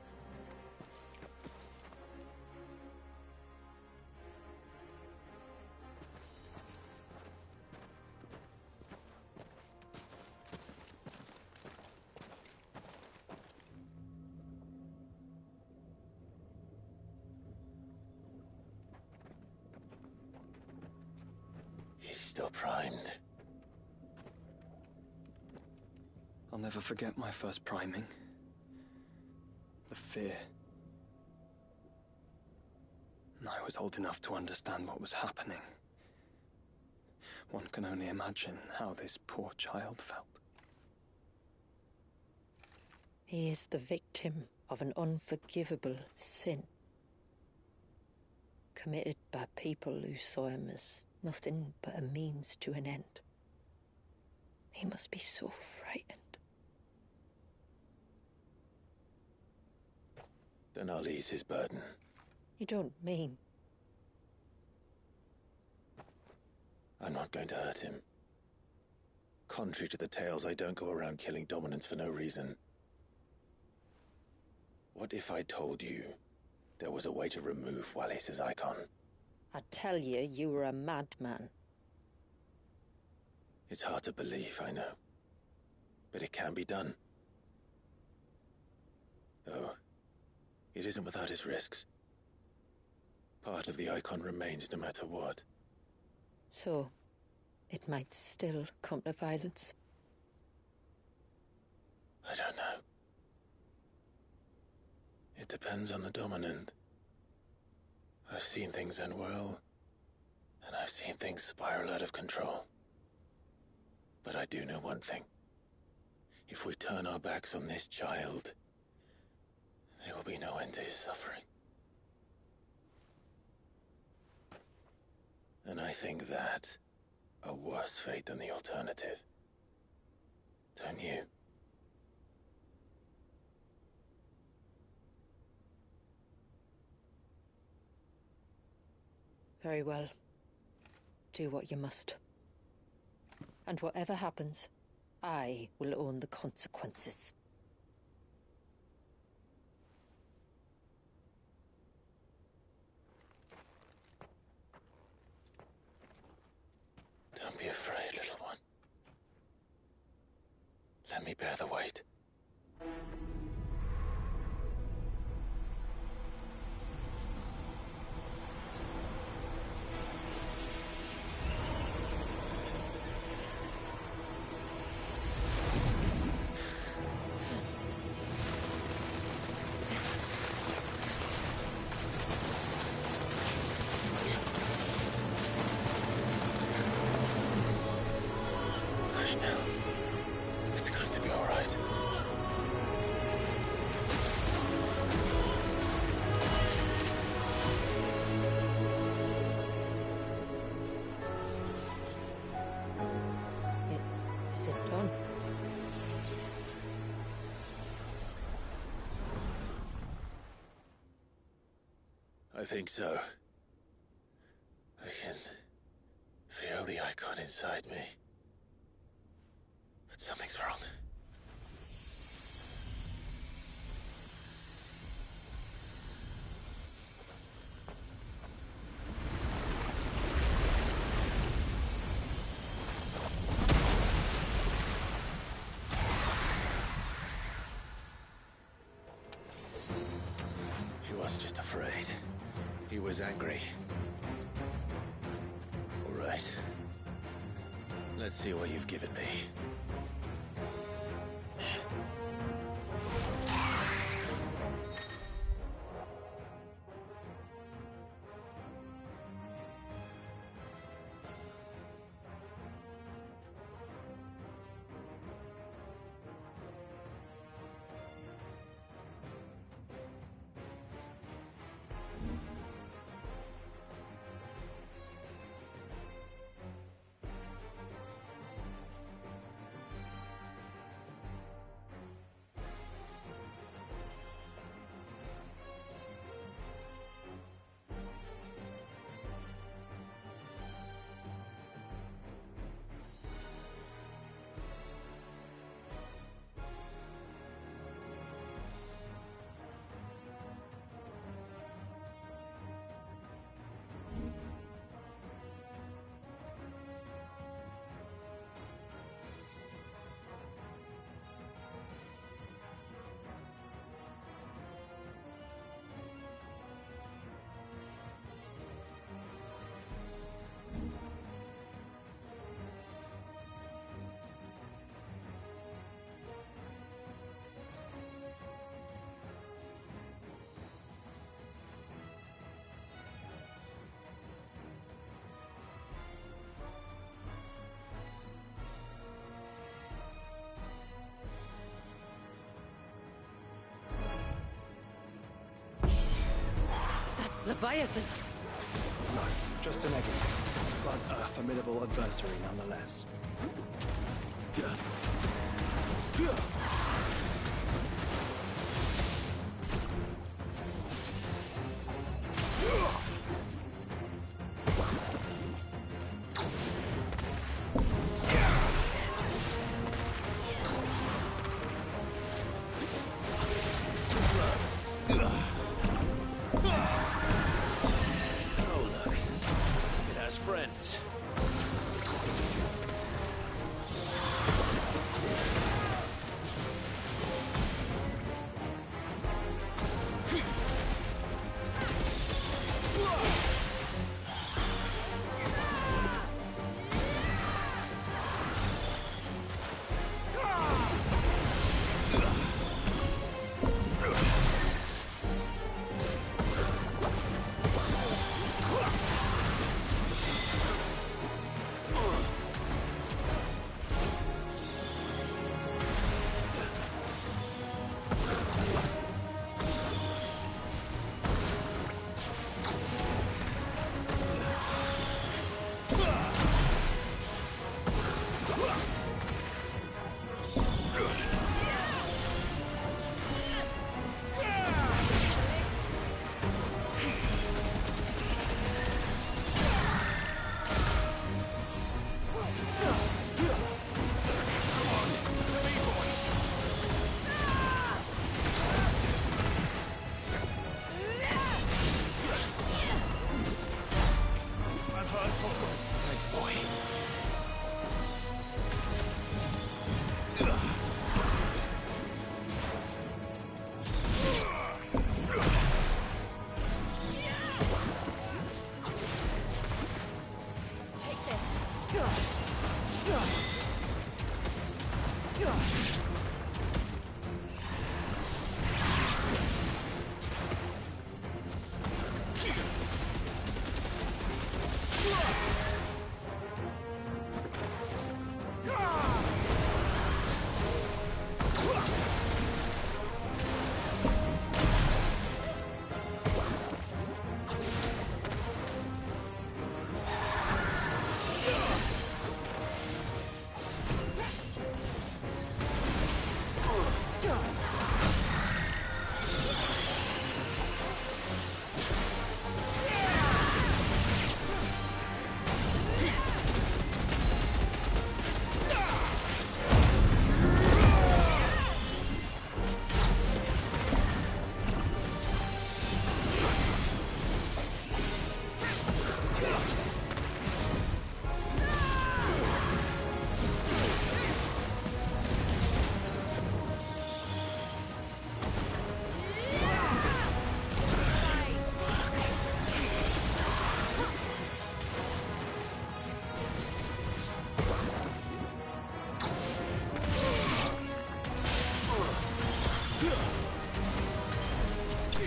He's still primed. I'll never forget my first priming. The fear. And I was old enough to understand what was happening. One can only imagine how this poor child felt. He is the victim of an unforgivable sin. Committed by people who saw him as nothing but a means to an end. He must be so frightened. Then I'll ease his burden. You don't mean? I'm not going to hurt him. Contrary to the tales, I don't go around killing dominants for no reason. What if I told you there was a way to remove Wallis's icon? I tell you, you were a madman. It's hard to believe, I know. But it can be done. Though, it isn't without its risks. Part of the icon remains no matter what. So, it might still come to violence? I don't know. It depends on the dominant. I've seen things end well, and I've seen things spiral out of control. But I do know one thing. If we turn our backs on this child, there will be no end to his suffering. And I think that a worse fate than the alternative. Don't you? Very well. Do what you must. And whatever happens, I will own the consequences. Don't be afraid, little one. Let me bear the weight. Hush now. It's going to be all right. Is it done? I think so. I can feel the icon inside me. But something's wrong. He wasn't just afraid. He was angry. All right. Let's see what you've given me. Leviathan! No, just a negative, but a formidable adversary nonetheless. Friends.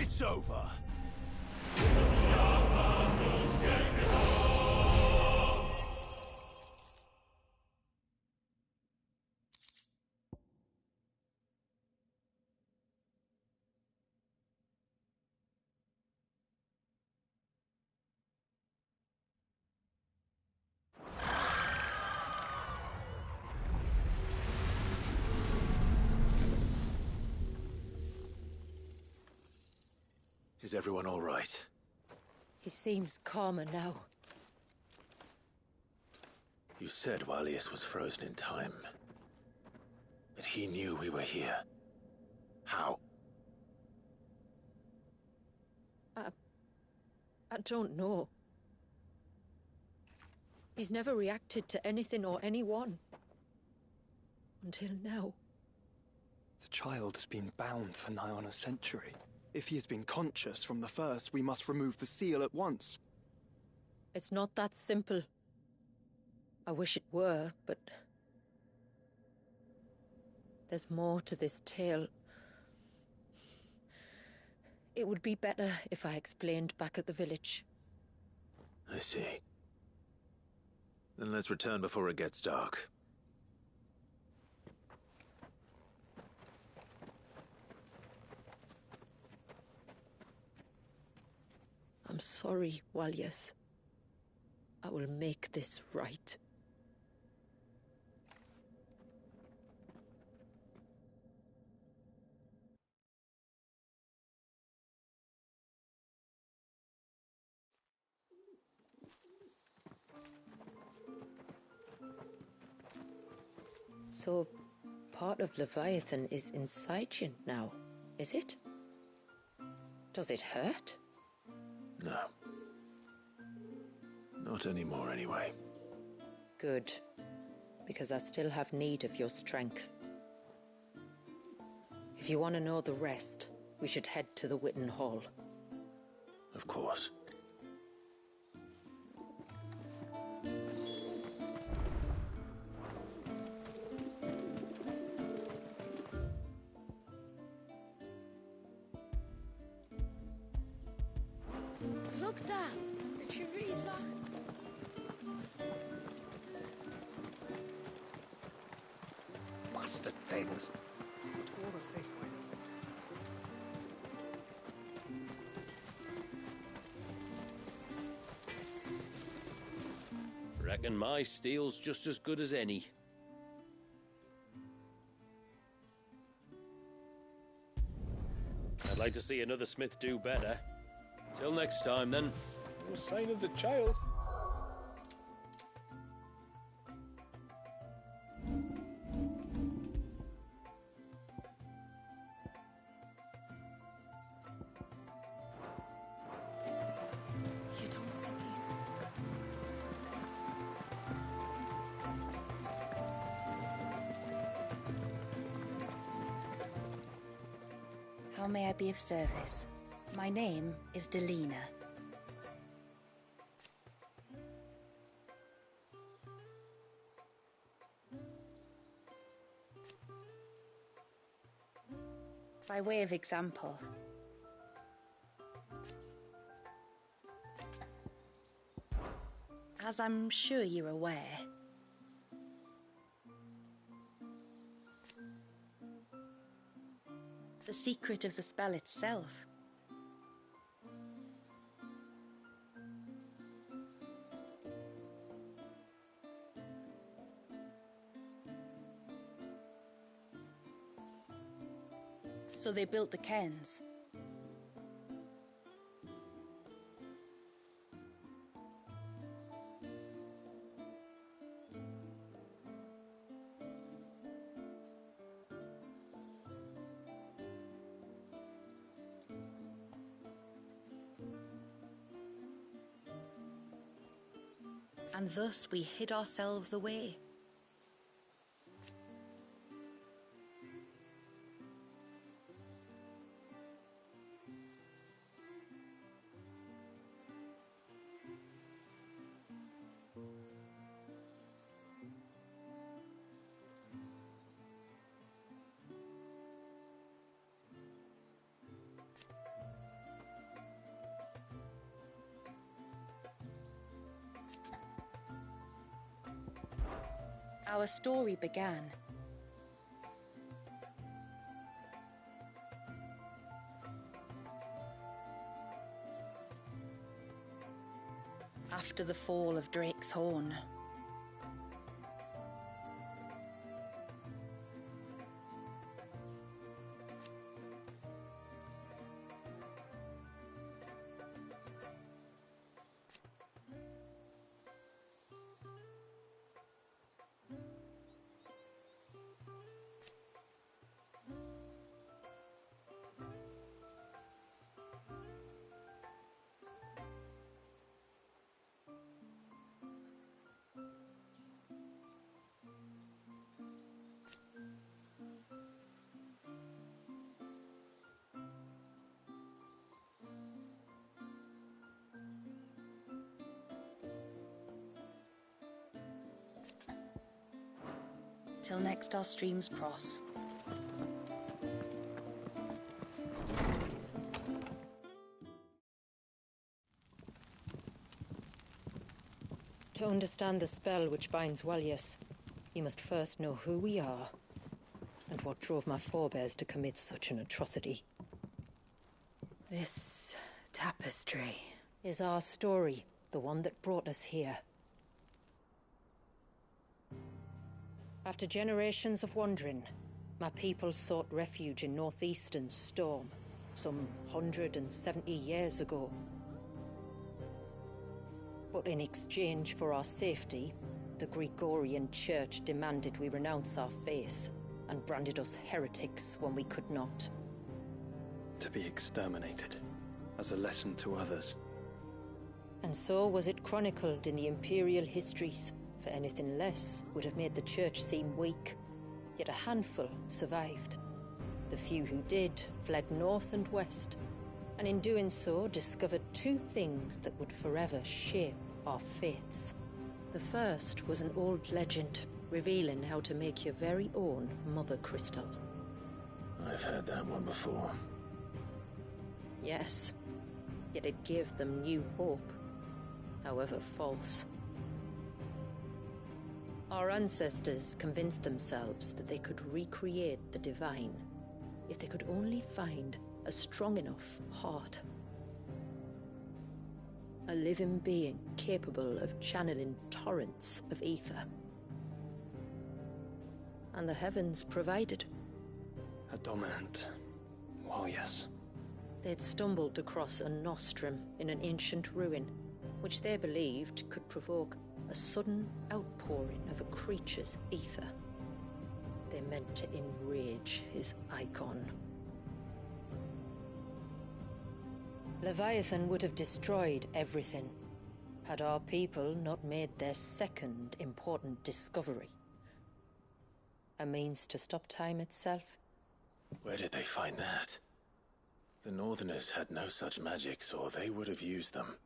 It's over. Is everyone all right? He seems calmer now. You said Walius was frozen in time. But he knew we were here. How? I don't know. He's never reacted to anything or anyone. Until now. The child has been bound for nigh on a century. If he has been conscious from the first, we must remove the seal at once. It's not that simple. I wish it were, but... there's more to this tale. It would be better if I explained back at the village. I see. Then let's return before it gets dark. I'm I'm sorry, Walyas. I will make this right. So, part of Leviathan is inside you now, is it? Does it hurt? No. Not anymore, anyway. Good. Because I still have need of your strength. If you want to know the rest, we should head to the Witten Hall. Of course. Look, Dad. The tributary's back. Bastard things. All the fish went Reckon my steel's just as good as any. I'd like to see another smith do better. Till next time, then. No sign of the child. How may I be of service? My name is Delina. By way of example, as I'm sure you're aware, the secret of the spell itself so they built the cairns. And thus we hid ourselves away. Our story began after the fall of Drake's Horn. Till next our streams cross. To understand the spell which binds Walyas, you must first know who we are, and what drove my forebears to commit such an atrocity. This tapestry, is our story, the one that brought us here. After generations of wandering, my people sought refuge in northeastern Storm, some 170 years ago. But in exchange for our safety, the Gregorian Church demanded we renounce our faith and branded us heretics when we could not. To be exterminated, as a lesson to others. And so was it chronicled in the Imperial histories, for anything less would have made the Church seem weak. Yet a handful survived. The few who did fled north and west, and in doing so discovered two things that would forever shape our fates. The first was an old legend, revealing how to make your very own Mother Crystal. I've heard that one before. Yes, yet it gave them new hope, however false. Our ancestors convinced themselves that they could recreate the divine if they could only find a strong enough heart. A living being capable of channeling torrents of ether. And the heavens provided. A dominant warriors. They'd stumbled across a nostrum in an ancient ruin, which they believed could provoke a sudden outpouring of a creature's ether. They meant to enrage his icon. Leviathan would have destroyed everything, had our people not made their second important discovery. A means to stop time itself. Where did they find that? The Northerners had no such magics, or they would have used them.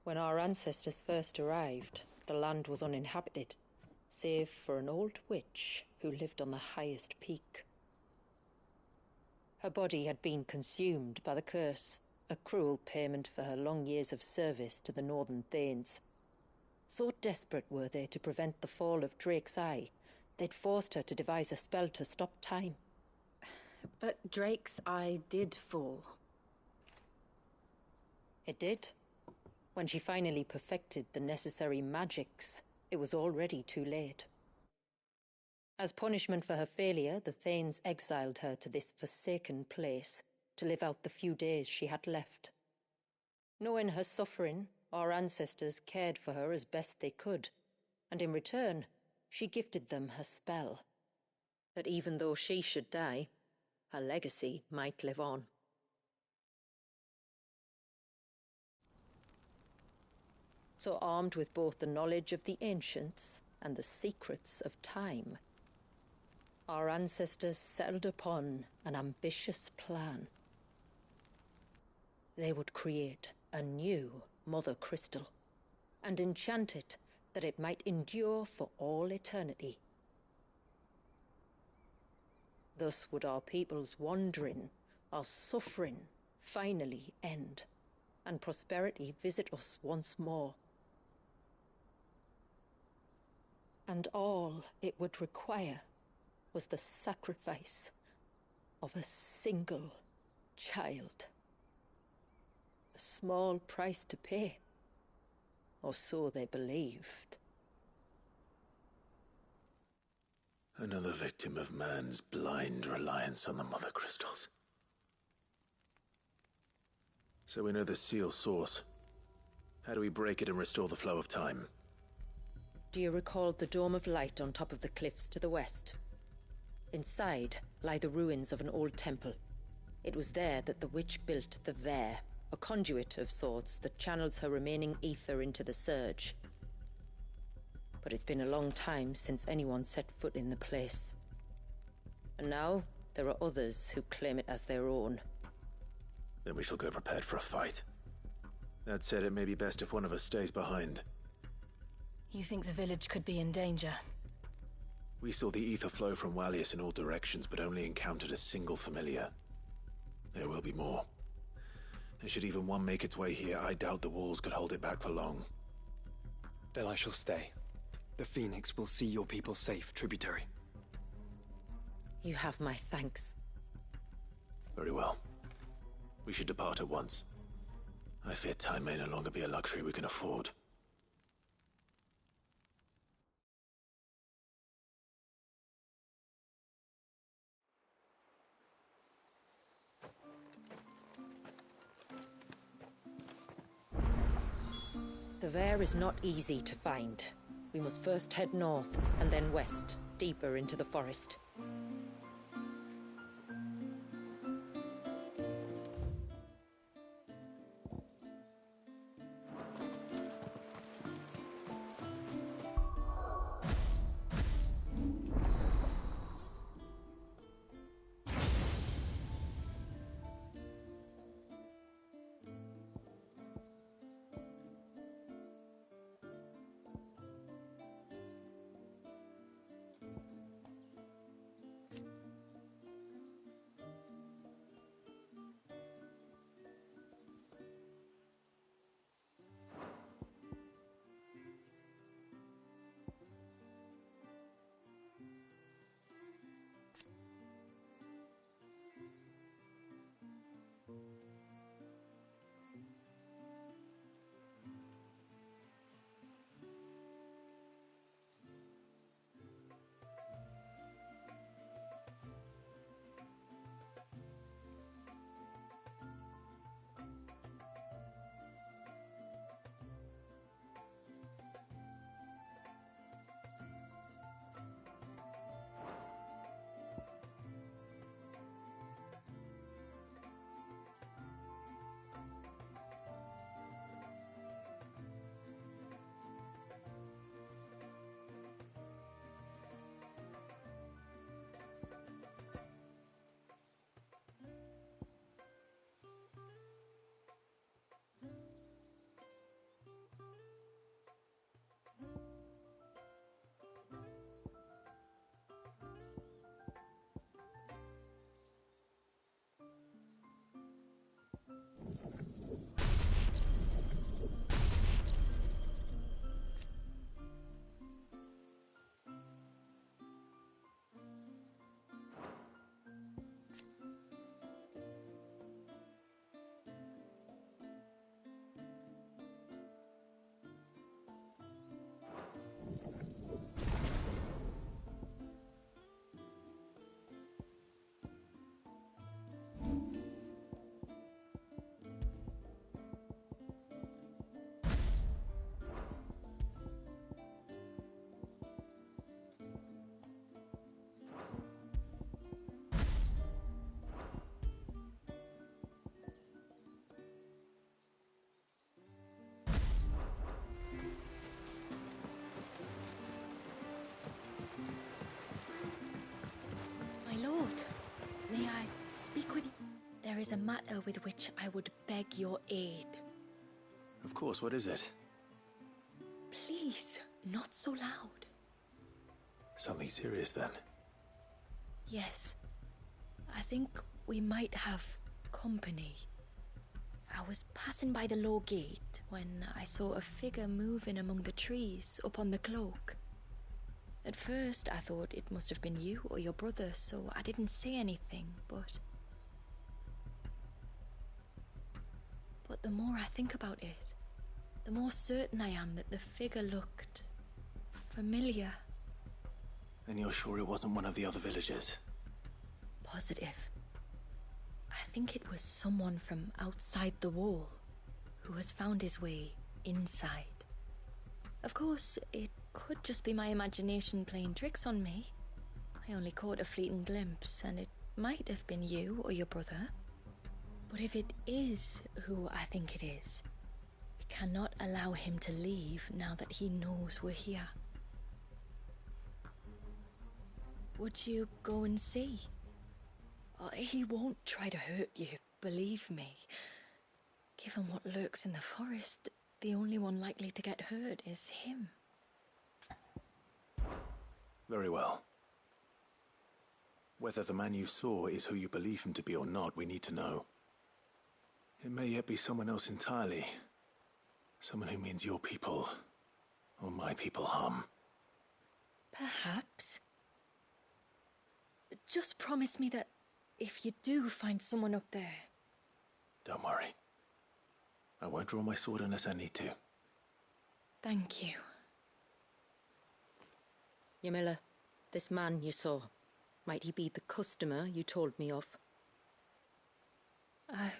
When our ancestors first arrived, the land was uninhabited, save for an old witch who lived on the highest peak. Her body had been consumed by the curse, a cruel payment for her long years of service to the Northern Thanes. So desperate were they to prevent the fall of Drake's Eye, they'd forced her to devise a spell to stop time. But Drake's Eye did fall. It did. When she finally perfected the necessary magics, it was already too late. As punishment for her failure, the Thanes exiled her to this forsaken place to live out the few days she had left. Knowing her suffering, our ancestors cared for her as best they could, and in return, she gifted them her spell. That even though she should die, her legacy might live on. So armed with both the knowledge of the ancients and the secrets of time, our ancestors settled upon an ambitious plan. They would create a new Mother Crystal, and enchant it that it might endure for all eternity. Thus would our people's wandering, our suffering, finally end, and prosperity visit us once more. And all it would require was the sacrifice of a single child. A small price to pay, or so they believed. Another victim of man's blind reliance on the Mother Crystals. So we know the seal source. How do we break it and restore the flow of time? Do you recall the dome of light on top of the cliffs to the west? Inside lie the ruins of an old temple. It was there that the witch built the Vare, a conduit of sorts that channels her remaining ether into the Surge. But it's been a long time since anyone set foot in the place. And now, there are others who claim it as their own. Then we shall go prepared for a fight. That said, it may be best if one of us stays behind. You think the village could be in danger? We saw the ether flow from Wallius in all directions, but only encountered a single familiar. There will be more. And should even one make its way here, I doubt the walls could hold it back for long. Then I shall stay. The Phoenix will see your people safe, Tributary. You have my thanks. Very well. We should depart at once. I fear time may no longer be a luxury we can afford. The Vare is not easy to find. We must first head north, and then west, deeper into the forest. May I speak with you? There is a matter with which I would beg your aid. Of course, what is it? Please, not so loud. Something serious, then? Yes. I think we might have company. I was passing by the low gate when I saw a figure moving among the trees up on the cloak. At first, I thought it must have been you or your brother, so I didn't say anything, but the more I think about it, the more certain I am that the figure looked familiar. And you're sure it wasn't one of the other villagers? Positive. I think it was someone from outside the wall who has found his way inside. Of course, it could just be my imagination playing tricks on me. I only caught a fleeting glimpse, and it might have been you or your brother. But if it is who I think it is, we cannot allow him to leave now that he knows we're here. Would you go and see? He won't try to hurt you, believe me. Given what lurks in the forest, the only one likely to get hurt is him. Very well. Whether the man you saw is who you believe him to be or not, we need to know. It may yet be someone else entirely. Someone who means your people, or my people, harm. Perhaps. Just promise me that if you do find someone up there... Don't worry. I won't draw my sword unless I need to. Thank you. Ymilla, this man you saw, might he be the customer you told me of? I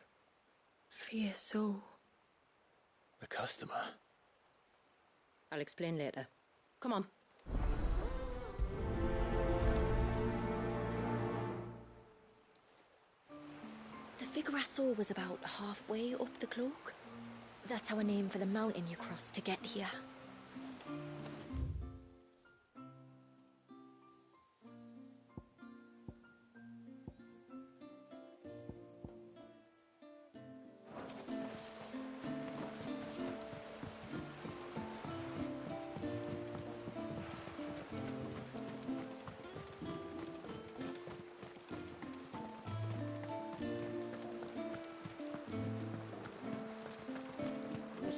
fear so. The customer? I'll explain later. Come on. The figure I saw was about halfway up the cloak. That's our name for the mountain you crossed to get here.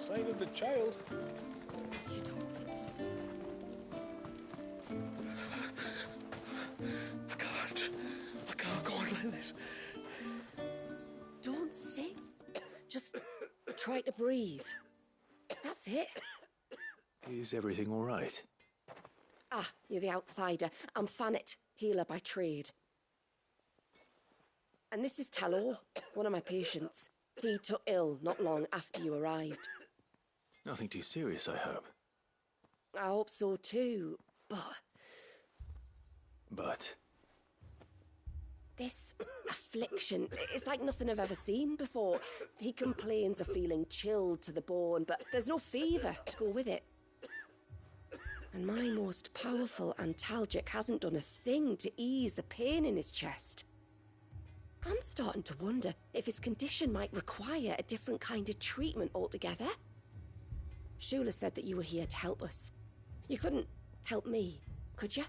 Sign of the child. You don't think I can't go on like this. Don't sit. Just try to breathe. That's it. Is everything all right? Ah, you're the outsider. I'm Fannet, healer by trade. And this is Talor, one of my patients. He took ill not long after you arrived. Nothing too serious, I hope. I hope so too, But? This affliction, it's like nothing I've ever seen before. He complains of feeling chilled to the bone, but there's no fever to go with it. And my most powerful antalgic hasn't done a thing to ease the pain in his chest. I'm starting to wonder if his condition might require a different kind of treatment altogether. Shula said that you were here to help us. You couldn't help me, could you?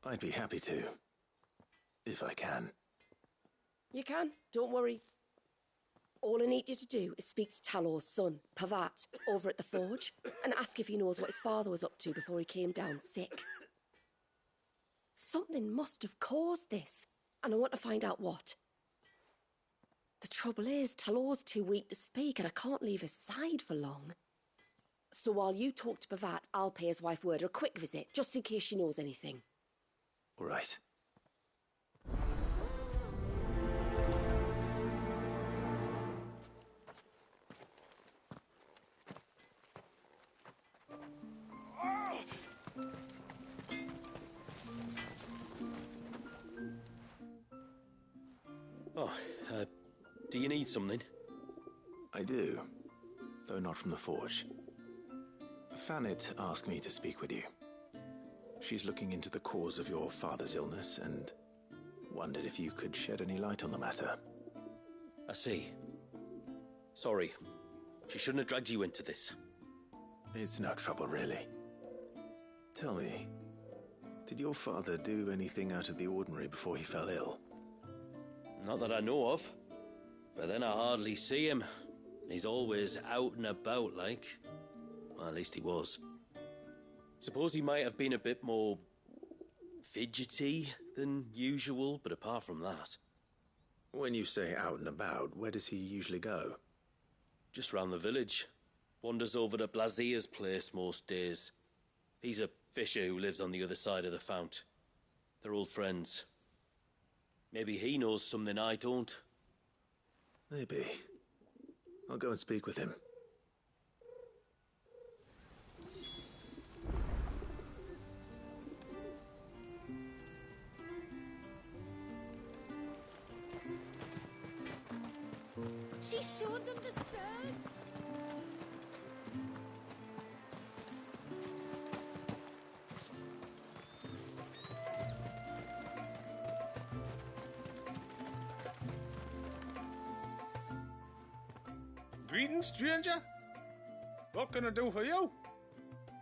I'd be happy to. If I can. You can, don't worry. All I need you to do is speak to Talor's son, Pavat, over at the forge, and ask if he knows what his father was up to before he came down sick. Something must have caused this, and I want to find out what. The trouble is, Talor's too weak to speak, and I can't leave his side for long. So while you talk to Pavat, I'll pay his wife word a quick visit, just in case she knows anything. All right. Oh, do you need something? I do, though not from the forge. Fannet asked me to speak with you. She's looking into the cause of your father's illness and wondered if you could shed any light on the matter. I see. Sorry. She shouldn't have dragged you into this. It's no trouble, really. Tell me, did your father do anything out of the ordinary before he fell ill? Not that I know of. But then I hardly see him. He's always out and about, like. Well, at least he was. Suppose he might have been a bit more fidgety than usual, but apart from that... When you say out and about, where does he usually go? Just round the village. Wanders over to Blazier's place most days. He's a fisher who lives on the other side of the fount. They're old friends. Maybe he knows something I don't. Maybe. I'll go and speak with him. She showed them the sword. Greetings, stranger. What can I do for you?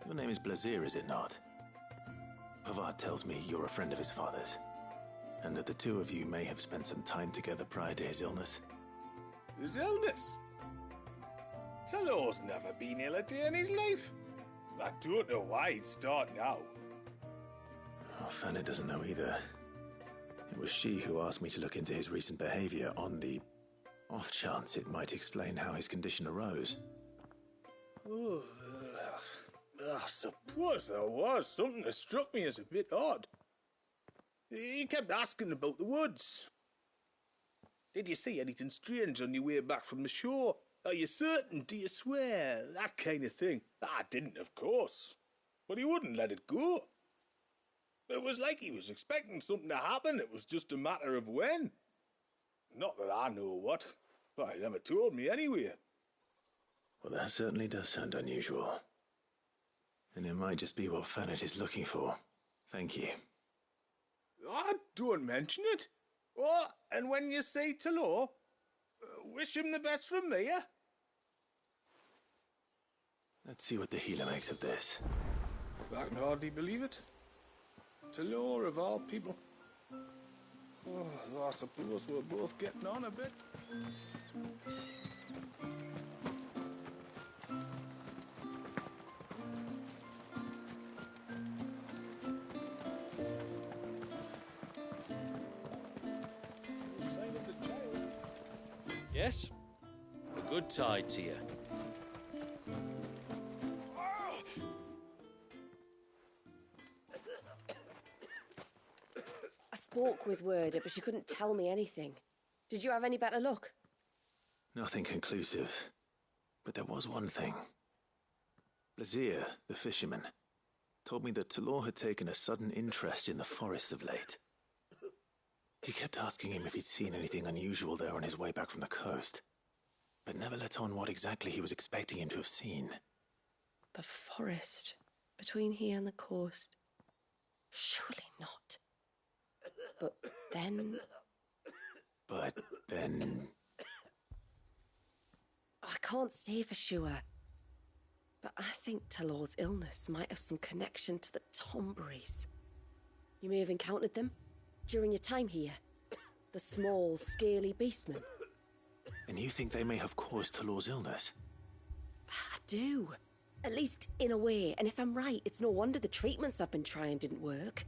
Your name is Blazier, is it not? Pavat tells me you're a friend of his father's, and that the two of you may have spent some time together prior to his illness. His illness? Talor's never been ill a day in his life. I don't know why he'd start now. Oh, Fanny doesn't know either. It was she who asked me to look into his recent behavior on the Off chance it might explain how his condition arose. Oh, I suppose there was something that struck me as a bit odd. He kept asking about the woods. Did you see anything strange on your way back from the shore? Are you certain? Do you swear? That kind of thing. I didn't, of course. But he wouldn't let it go. It was like he was expecting something to happen. It was just a matter of when. Not that I know what. But he never told me anyway. Well, that certainly does sound unusual. And it might just be what Fanet is looking for. Thank you. Ah, don't mention it. Oh, and when you see Talor, wish him the best from me, eh? Let's see what the healer makes of this. I can hardly believe it. Talor, of all people. Oh, I suppose we're both getting on a bit. Yes? A good tide to you. I spoke with Werda, but she couldn't tell me anything. Did you have any better luck? Nothing conclusive. But there was one thing. Blazir, the fisherman, told me that Talor had taken a sudden interest in the forest of late. He kept asking him if he'd seen anything unusual there on his way back from the coast, but never let on what exactly he was expecting him to have seen. The forest between here and the coast. Surely not. But then... I can't say for sure. But I think Talor's illness might have some connection to the Tomberries. You may have encountered them during your time here. The small, scaly beastmen. And you think they may have caused Talor's illness? I do. At least in a way. And if I'm right, it's no wonder the treatments I've been trying didn't work.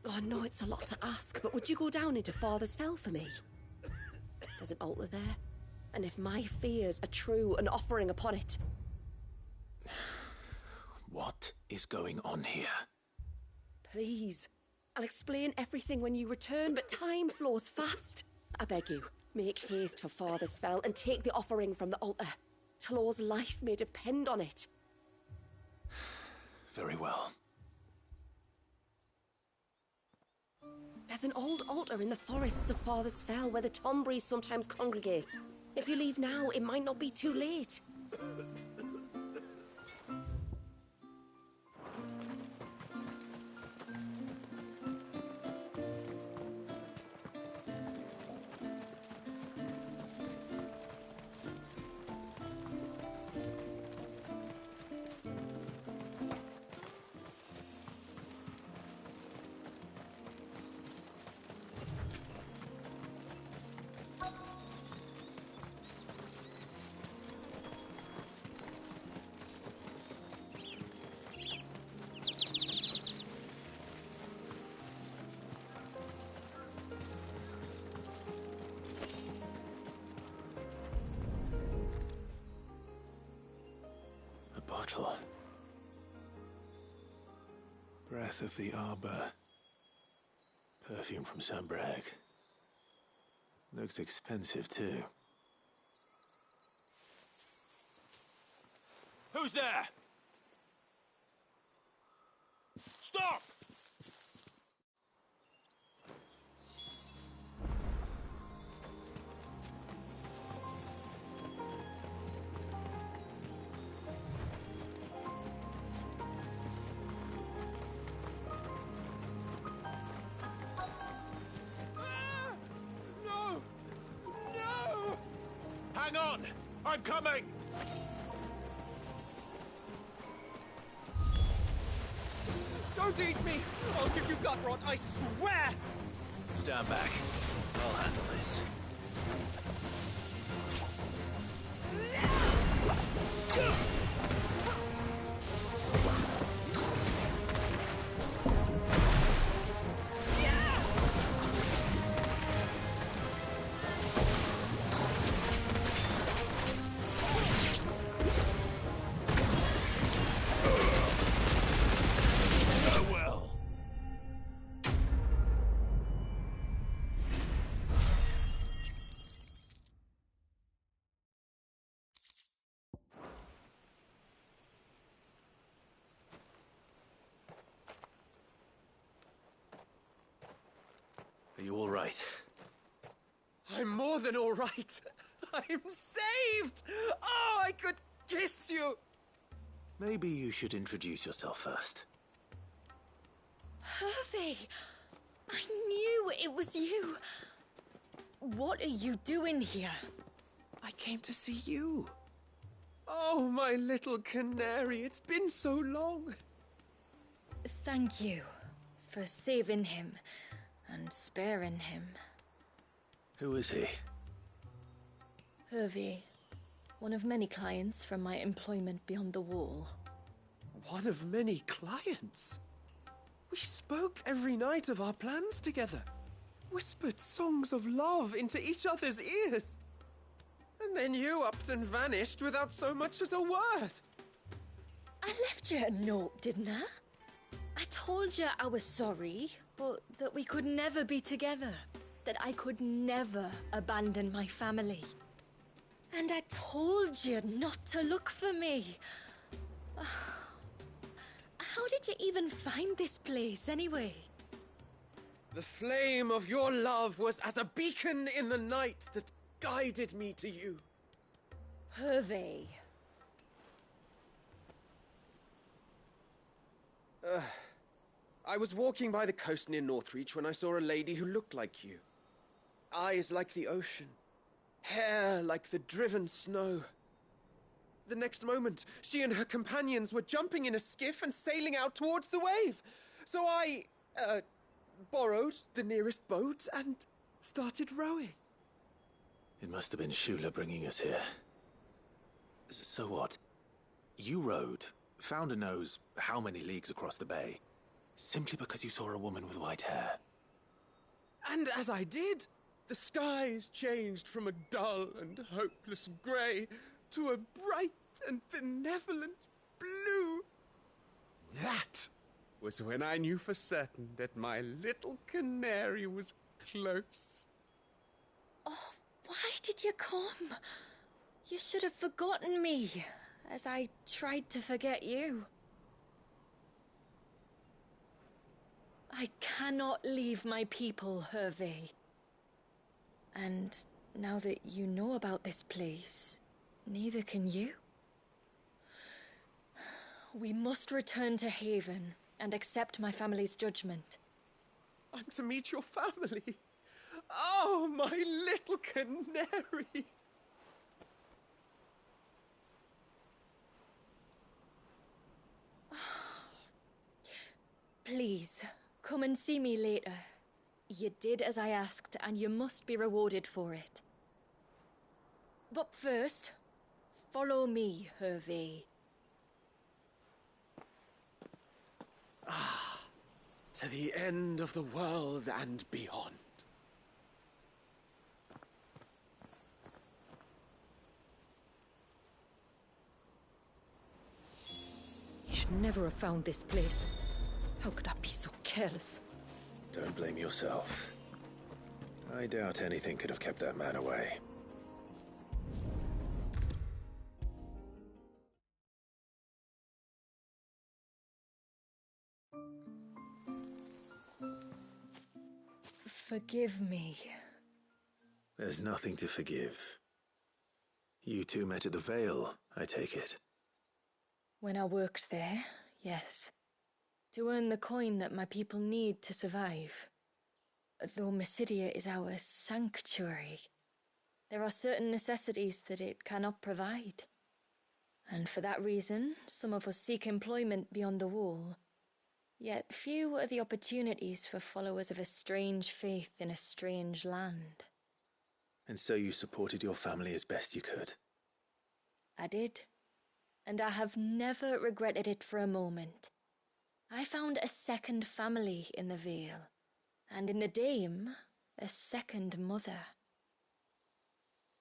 Oh, I know it's a lot to ask, but would you go down into Father's Fell for me? There's an altar there. And if my fears are true, an offering upon it. What is going on here? Please. I'll explain everything when you return, but time flows fast. I beg you, make haste for Father's Fell and take the offering from the altar. Talor's life may depend on it. Very well. There's an old altar in the forests of Father's Fell where the Tomberries sometimes congregate. If you leave now, it might not be too late. Bottle. Breath of the Arbor. Perfume from Sunbrag. Looks expensive too. Who's there? Stop! Hang on! I'm coming! Don't eat me! I'll give you gut rot, I swear! Stand back. I'll handle this. right? I'm more than all right. I'm saved! Oh, I could kiss you! Maybe you should introduce yourself first. Hervey! I knew it was you. What are you doing here? I came to see you. Oh, my little canary, it's been so long. Thank you for saving him and sparing him. Who is he? Hervey, one of many clients from my employment beyond the wall. One of many clients? We spoke every night of our plans together. Whispered songs of love into each other's ears. And then you upped and vanished without so much as a word. I left you a note, didn't I? I told you I was sorry, but that we could never be together. That I could never abandon my family. And I told you not to look for me. How did you even find this place, anyway? The flame of your love was as a beacon in the night that guided me to you. Hervey. I was walking by the coast near Northreach when I saw a lady who looked like you. Eyes like the ocean. Hair like the driven snow. The next moment, she and her companions were jumping in a skiff and sailing out towards the wave. So I, borrowed the nearest boat and started rowing. It must have been Shula bringing us here. So what? You rowed, found a nose how many leagues across the bay, simply because you saw a woman with white hair. And as I did, the skies changed from a dull and hopeless grey to a bright and benevolent blue. That was when I knew for certain that my little canary was close. Oh, why did you come? You should have forgotten me, as I tried to forget you. I cannot leave my people, Hervey. And now that you know about this place, neither can you. We must return to Haven and accept my family's judgment. I'm to meet your family. Oh, my little canary. Please, come and see me later. You did as I asked, and you must be rewarded for it. But first, follow me, Hervey. To the end of the world and beyond. You should never have found this place. How could I be so careless? Don't blame yourself. I doubt anything could have kept that man away. Forgive me. There's nothing to forgive. You two met at the Vale, I take it. When I worked there, yes. To earn the coin that my people need to survive. Though Mysidia is our sanctuary, there are certain necessities that it cannot provide. And for that reason, some of us seek employment beyond the wall. Yet few are the opportunities for followers of a strange faith in a strange land. And so you supported your family as best you could? I did. And I have never regretted it for a moment. I found a second family in the Vale, and in the Dame, a second mother.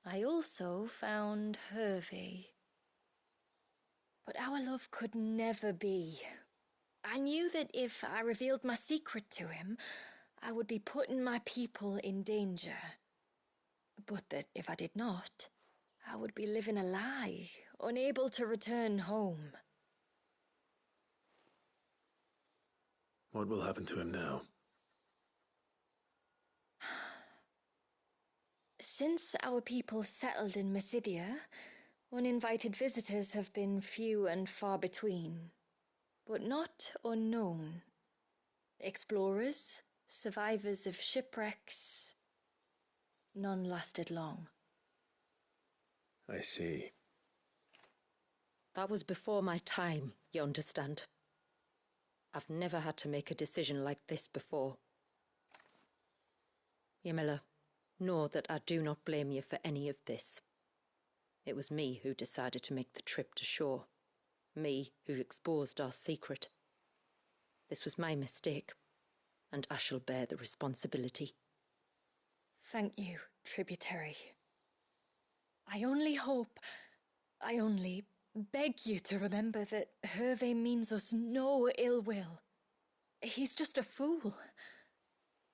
I also found Hervey. But our love could never be. I knew that if I revealed my secret to him, I would be putting my people in danger. But that if I did not, I would be living a lie, unable to return home. What will happen to him now? Since our people settled in Mysidia, uninvited visitors have been few and far between, but not unknown. Explorers, survivors of shipwrecks, none lasted long. I see. That was before my time, you understand. I've never had to make a decision like this before. Ymilla, know that I do not blame you for any of this. It was me who decided to make the trip to shore. Me who exposed our secret. This was my mistake, and I shall bear the responsibility. Thank you, tributary. I only beg you to remember that Hervé means us no ill will. He's just a fool.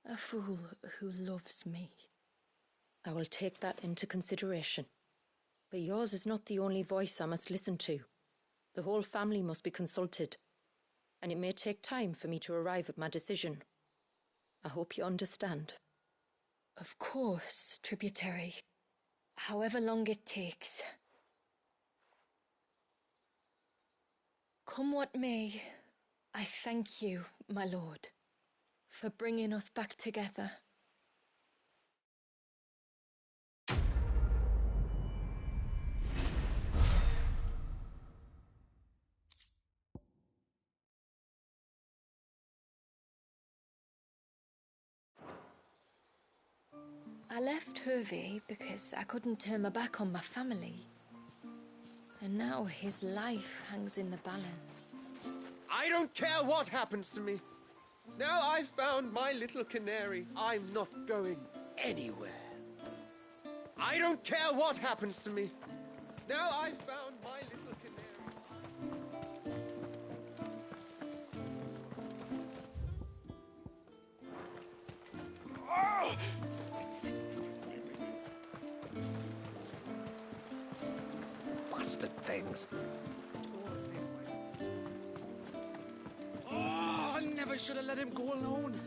A fool who loves me. I will take that into consideration. But yours is not the only voice I must listen to. The whole family must be consulted, and it may take time for me to arrive at my decision. I hope you understand. Of course, tributary. However long it takes. Come what may, I thank you, my lord, for bringing us back together. I left Hervé because I couldn't turn my back on my family. And now his life hangs in the balance. I don't care what happens to me. Now I've found my little canary, I'm not going anywhere. I don't care what happens to me. Now I've found my little canary. Oh! Bastard things. Oh, I never should have let him go alone.